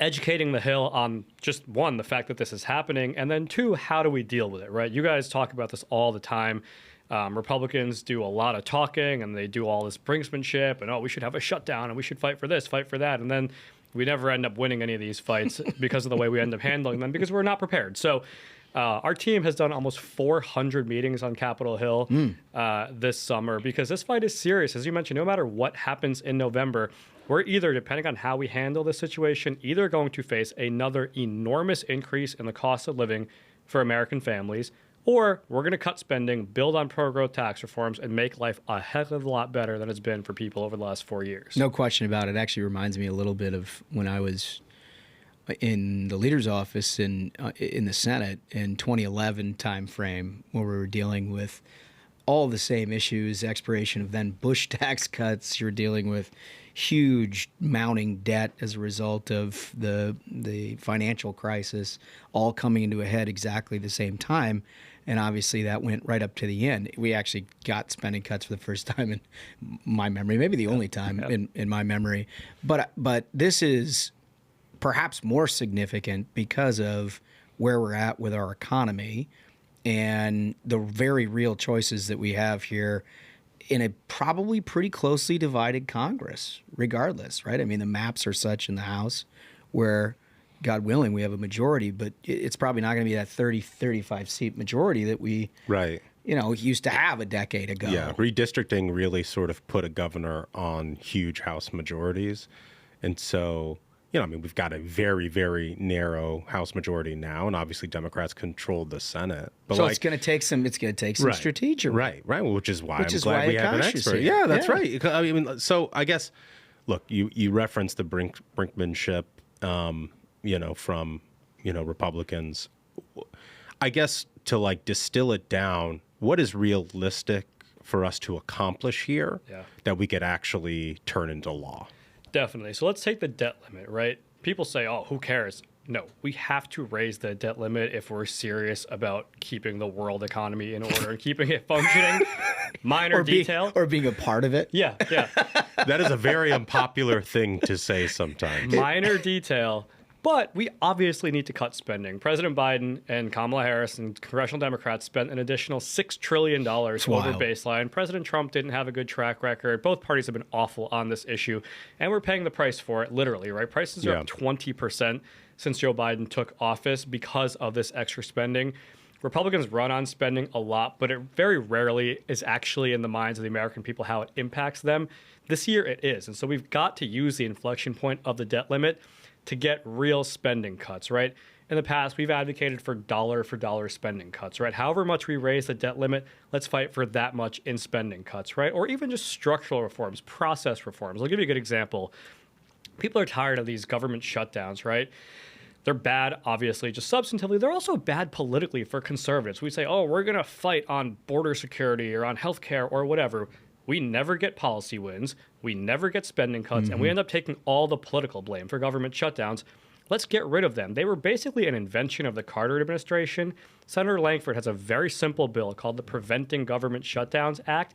educating the Hill on just, one, the fact that this is happening, and then two, how do we deal with it, right? You guys talk about this all the time. Republicans do a lot of talking, and they do all this brinksmanship, and, we should have a shutdown, and we should fight for this, fight for that, and then we never end up winning any of these fights because of the way we end up handling them, because we're not prepared. So our team has done almost 400 meetings on Capitol Hill this summer, because this fight is serious. As you mentioned, no matter what happens in November, we're either, depending on how we handle the situation, either going to face another enormous increase in the cost of living for American families, or we're going to cut spending, build on pro-growth tax reforms, and make life a heck of a lot better than it's been for people over the last 4 years. No question about it. It actually reminds me a little bit of when I was in the leader's office in the Senate in 2011 timeframe, where we were dealing with all the same issues, expiration of then Bush tax cuts. You're dealing with huge mounting debt as a result of the financial crisis, all coming into a head exactly the same time. And obviously that went right up to the end. We actually got spending cuts for the first time in my memory, maybe the only time in my memory. But this is perhaps more significant because of where we're at with our economy and the very real choices that we have here in a probably pretty closely divided Congress, regardless, right? I mean, the maps are such in the House where, God willing, we have a majority, but it's probably not going to be that 30, 35 seat majority that we used to have a decade ago. Yeah, redistricting really sort of put a governor on huge House majorities. And so, we've got a very, very narrow House majority now, and obviously Democrats controlled the Senate. But so it's going to take some strategy. Right. Which is why I'm glad we have an expert. Yeah, that's right. I mean, so I guess, look, you referenced the brinkmanship, from, Republicans. I guess to distill it down, what is realistic for us to accomplish here that we could actually turn into law? Definitely. So let's take the debt limit, right? People say, who cares? No, we have to raise the debt limit if we're serious about keeping the world economy in order and keeping it functioning. Minor detail. Or being a part of it. Yeah. That is a very unpopular thing to say sometimes. Minor detail. But we obviously need to cut spending. President Biden and Kamala Harris and congressional Democrats spent an additional $6 trillion over baseline. President Trump didn't have a good track record. Both parties have been awful on this issue. And we're paying the price for it, literally, right? Prices are up 20% since Joe Biden took office because of this extra spending. Republicans run on spending a lot, but it very rarely is actually in the minds of the American people how it impacts them. This year it is. And so we've got to use the inflection point of the debt limit to get real spending cuts, right? In the past, we've advocated for dollar spending cuts, right? However much we raise the debt limit, let's fight for that much in spending cuts, right? Or even just structural reforms, process reforms. I'll give you a good example. People are tired of these government shutdowns, right? They're bad, obviously, just substantively. They're also bad politically for conservatives. We say, we're going to fight on border security or on healthcare or whatever. We never get policy wins. We never get spending cuts. And we end up taking all the political blame for government shutdowns. Let's get rid of them. They were basically an invention of the Carter administration. Senator Langford has a very simple bill called the Preventing Government Shutdowns Act.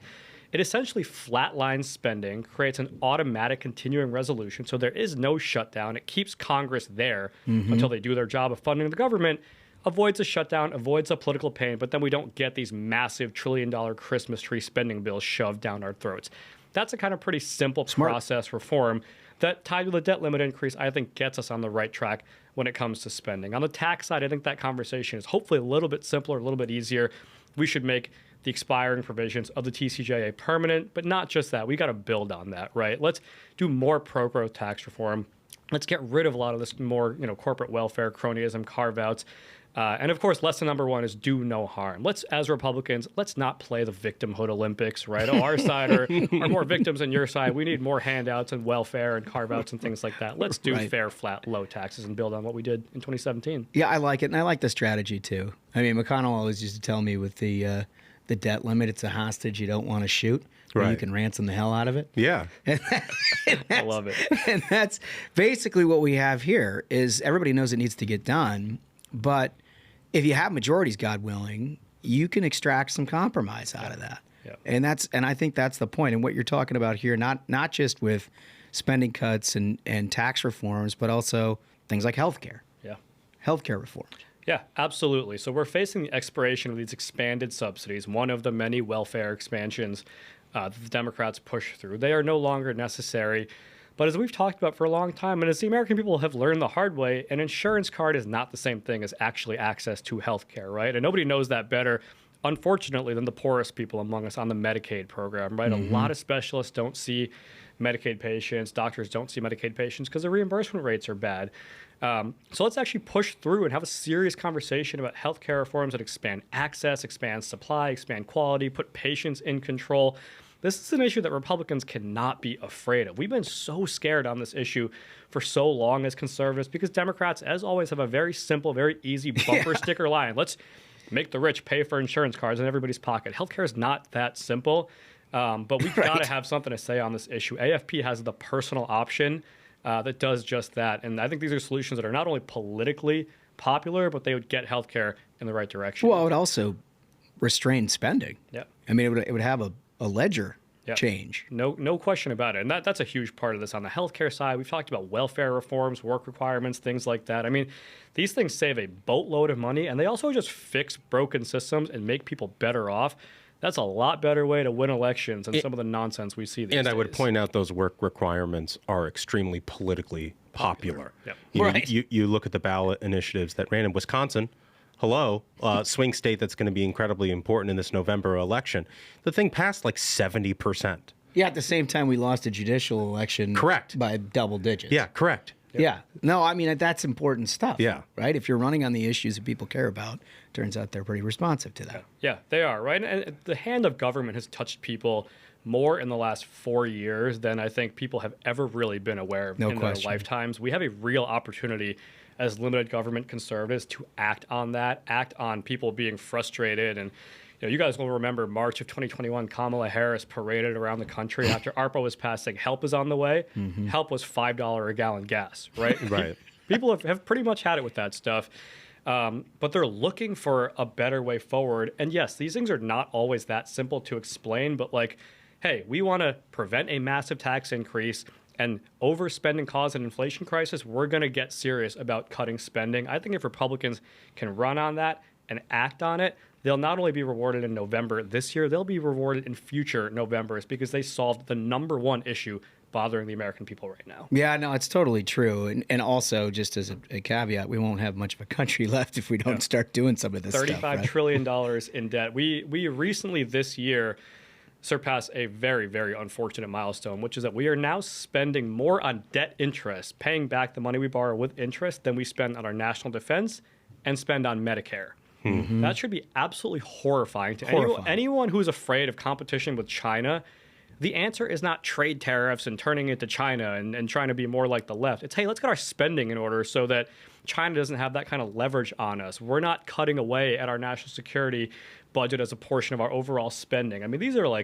It essentially flatlines spending, creates an automatic continuing resolution, so there is no shutdown. It keeps Congress there until they do their job of funding the government, avoids a shutdown, avoids a political pain, but then we don't get these massive trillion-dollar Christmas tree spending bills shoved down our throats. That's a kind of pretty simple process reform that, tied with a debt limit increase, I think gets us on the right track when it comes to spending. On the tax side, I think that conversation is hopefully a little bit simpler, a little bit easier. We should make the expiring provisions of the TCJA permanent, but not just that. We got to build on that, right? Let's do more pro-growth tax reform. Let's get rid of a lot of this more, corporate welfare, cronyism, carve-outs. And of course, lesson number one is do no harm. Let's, as Republicans, let's not play the victimhood Olympics, right? Oh, our side are more victims than your side. We need more handouts and welfare and carve-outs and things like that. Let's do fair, flat, low taxes and build on what we did in 2017. Yeah, I like it, and I like the strategy too. I mean, McConnell always used to tell me with the debt limit, it's a hostage you don't want to shoot. Right. You can ransom the hell out of it. Yeah. I love it. And that's basically what we have here is everybody knows it needs to get done, but if you have majorities, God willing, you can extract some compromise out of that. Yeah. And I think that's the point. And what you're talking about here, not just with spending cuts and tax reforms, but also things like healthcare. Yeah. Healthcare reform. Yeah, absolutely. So we're facing the expiration of these expanded subsidies, one of the many welfare expansions that the Democrats push through. They are no longer necessary. But as we've talked about for a long time, and as the American people have learned the hard way, an insurance card is not the same thing as actually access to health care, right? And nobody knows that better, unfortunately, than the poorest people among us on the Medicaid program, right? Mm-hmm. A lot of specialists don't see Medicaid patients. Doctors don't see Medicaid patients because the reimbursement rates are bad. So let's actually push through and have a serious conversation about healthcare reforms that expand access, expand supply, expand quality, put patients in control. This is an issue that Republicans cannot be afraid of. We've been so scared on this issue for so long as conservatives because Democrats, as always, have a very simple, very easy bumper sticker line. Let's make the rich pay for insurance cards in everybody's pocket. Healthcare is not that simple, but we've got to have something to say on this issue. AFP has the personal option that does just that. And I think these are solutions that are not only politically popular, but they would get healthcare in the right direction. Well, it would also restrain spending. Yeah. I mean, it would have a ledger change. No question about it. And that's a huge part of this on the healthcare side. We've talked about welfare reforms, work requirements, things like that. I mean, these things save a boatload of money, and they also just fix broken systems and make people better off. That's a lot better way to win elections than some of the nonsense we see these days. I would point out those work requirements are extremely politically popular. Yep. You look at the ballot initiatives that ran in Wisconsin. Hello, swing state that's going to be incredibly important in this November election. The thing passed like 70%. Yeah, at the same time, we lost a judicial election. Correct. By double digits. Yeah, correct. Yeah. No, I mean, that's important stuff. Yeah. Right? If you're running on the issues that people care about, turns out they're pretty responsive to that. Yeah, they are, right? And the hand of government has touched people more in the last 4 years than I think people have ever really been aware of in their lifetimes. We have a real opportunity as limited government conservatives to act on that, act on people being frustrated. And you guys will remember March of 2021, Kamala Harris paraded around the country after ARPA was passed saying help is on the way. Mm-hmm. Help was $5 a gallon gas, right? Right. People have pretty much had it with that stuff. But they're looking for a better way forward. And yes, these things are not always that simple to explain, but hey, we want to prevent a massive tax increase and overspending cause an inflation crisis. We're going to get serious about cutting spending. I think if Republicans can run on that and act on it, they'll not only be rewarded in November this year, they'll be rewarded in future Novembers because they solved the number one issue bothering the American people right now. Yeah, no, it's totally true. And also, just as a caveat, we won't have much of a country left if we don't start doing some of this stuff. $35 trillion in debt. We recently this year surpass a very, very unfortunate milestone, which is that we are now spending more on debt interest, paying back the money we borrow with interest than we spend on our national defense and spend on Medicare. Mm-hmm. That should be absolutely horrifying to anyone who's afraid of competition with China. The answer is not trade tariffs and turning it to China and trying to be more like the left. It's, hey, let's get our spending in order so that China doesn't have that kind of leverage on us. We're not cutting away at our national security budget as a portion of our overall spending. I mean, these are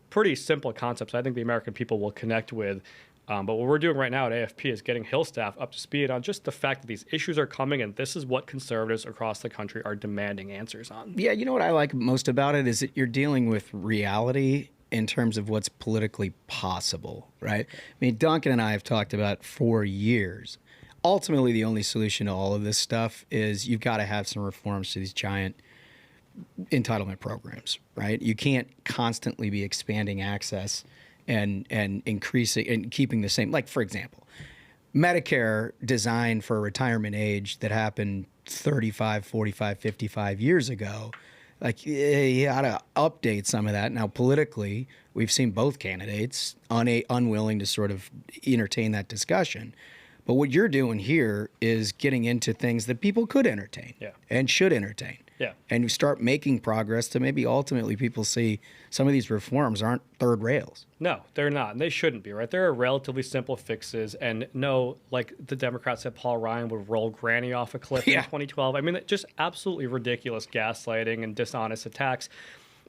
pretty simple concepts I think the American people will connect with. But what we're doing right now at AFP is getting Hill staff up to speed on just the fact that these issues are coming, and this is what conservatives across the country are demanding answers on. Yeah, you know what I like most about it is that you're dealing with reality in terms of what's politically possible, right? I mean, Duncan and I have talked about for years. Ultimately, the only solution to all of this stuff is you've got to have some reforms to these giant entitlement programs, right? You can't constantly be expanding access and increasing and keeping the same. Like, for example, Medicare designed for a retirement age that happened 35, 45, 55 years ago. You ought to update some of that. Now, politically, we've seen both candidates unwilling to sort of entertain that discussion. But what you're doing here is getting into things that people could entertain and should entertain. Yeah. And you start making progress to maybe ultimately people see some of these reforms aren't third rails. No, they're not. And they shouldn't be, right? There are relatively simple fixes. And no, like the Democrats said, Paul Ryan would roll Granny off a cliff in 2012. I mean, just absolutely ridiculous gaslighting and dishonest attacks.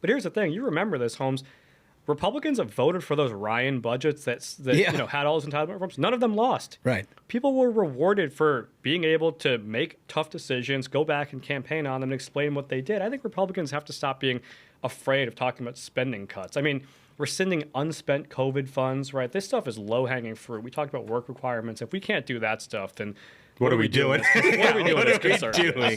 But here's the thing. You remember this, Holmes. Republicans have voted for those Ryan budgets that had all those entitlement reforms. None of them lost. Right. People were rewarded for being able to make tough decisions, go back and campaign on them and explain what they did. I think Republicans have to stop being afraid of talking about spending cuts. I mean, rescinding unspent COVID funds, right? This stuff is low-hanging fruit. We talked about work requirements. If we can't do that stuff, then what are we doing? What are we doing?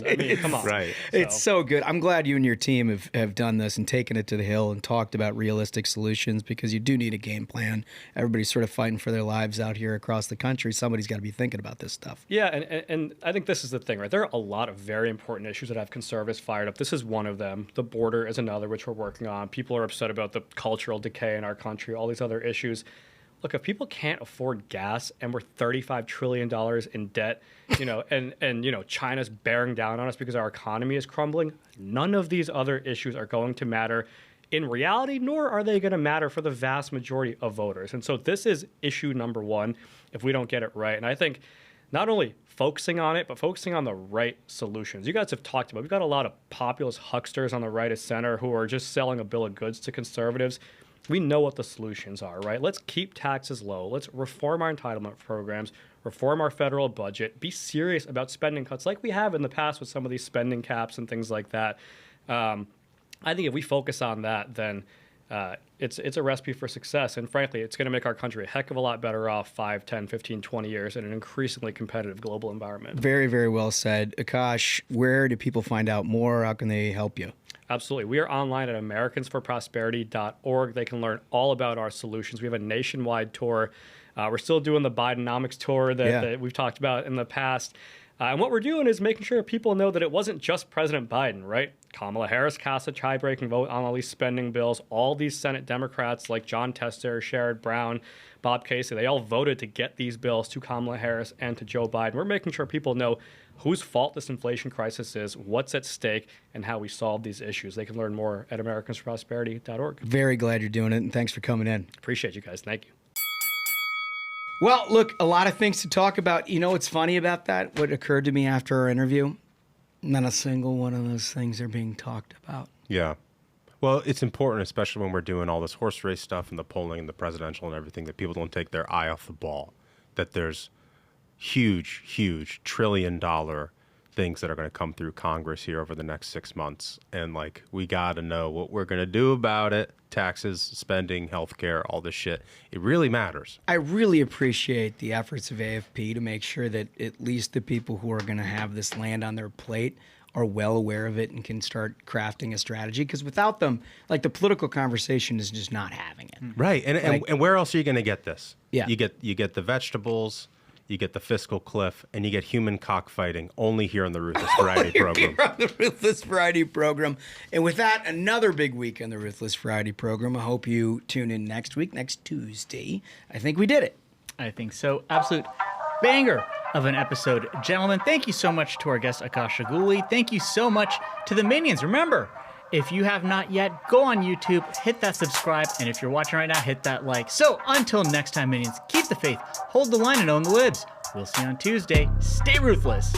I mean, come on. Right. It's so good. I'm glad you and your team have done this and taken it to the Hill and talked about realistic solutions, because you do need a game plan. Everybody's sort of fighting for their lives out here across the country. Somebody's got to be thinking about this stuff. Yeah, and I think this is the thing, right? There are a lot of very important issues that have conservatives fired up. This is one of them. The border is another, which we're working on. People are upset about the cultural decay in our country, all these other issues. Look, if people can't afford gas and we're $35 trillion in debt, and China's bearing down on us because our economy is crumbling, none of these other issues are going to matter in reality, nor are they going to matter for the vast majority of voters. And so this is issue number one if we don't get it right. And I think not only focusing on it, but focusing on the right solutions. You guys have talked about, we've got a lot of populist hucksters on the right of center who are just selling a bill of goods to conservatives. We know what the solutions are, right? Let's keep taxes low. Let's reform our entitlement programs, reform our federal budget, be serious about spending cuts like we have in the past with some of these spending caps and things like that. I think if we focus on that, then it's a recipe for success. And frankly, it's going to make our country a heck of a lot better off 5, 10, 15, 20 years in an increasingly competitive global environment. Very, very well said. Akash, where do people find out more? How can they help you? Absolutely. We are online at americansforprosperity.org. They can learn all about our solutions. We have a nationwide tour. We're still doing the Bidenomics tour that we've talked about in the past. And what we're doing is making sure people know that it wasn't just President Biden, right? Kamala Harris cast a tie-breaking vote on all these spending bills. All these Senate Democrats like John Tester, Sherrod Brown, Bob Casey, they all voted to get these bills to Kamala Harris and to Joe Biden. We're making sure people know whose fault this inflation crisis is, what's at stake, and how we solve these issues. They can learn more at americansforprosperity.org. Very glad you're doing it, and thanks for coming in. Appreciate you guys. Thank you. Well, look, a lot of things to talk about. You know what's funny about that? What occurred to me after our interview? Not a single one of those things are being talked about. Yeah. Well, it's important, especially when we're doing all this horse race stuff and the polling and the presidential and everything, that people don't take their eye off the ball, that there's huge, huge trillion-dollar things that are going to come through Congress here over the next 6 months. And, we got to know what we're going to do about it. Taxes, spending, healthcare, all this shit. It really matters. I really appreciate the efforts of AFP to make sure that at least the people who are going to have this land on their plate are well aware of it and can start crafting a strategy. Because without them, the political conversation is just not having it. Right. And where else are you going to get this? Yeah. You get the vegetables, you get the fiscal cliff, and you get human cockfighting only here on the Ruthless Variety Program. Here on the Ruthless Variety Program. And with that, another big week on the Ruthless Variety Program. I hope you tune in next week, next Tuesday. I think we did it. I think so. Absolute banger of an episode. Gentlemen, thank you so much to our guest, Akash Chougule. Thank you so much to the Minions. Remember, if you have not yet, go on YouTube, hit that subscribe, and if you're watching right now, hit that like. So until next time, Minions, keep the faith, hold the line, and own the libs. We'll see you on Tuesday. Stay ruthless.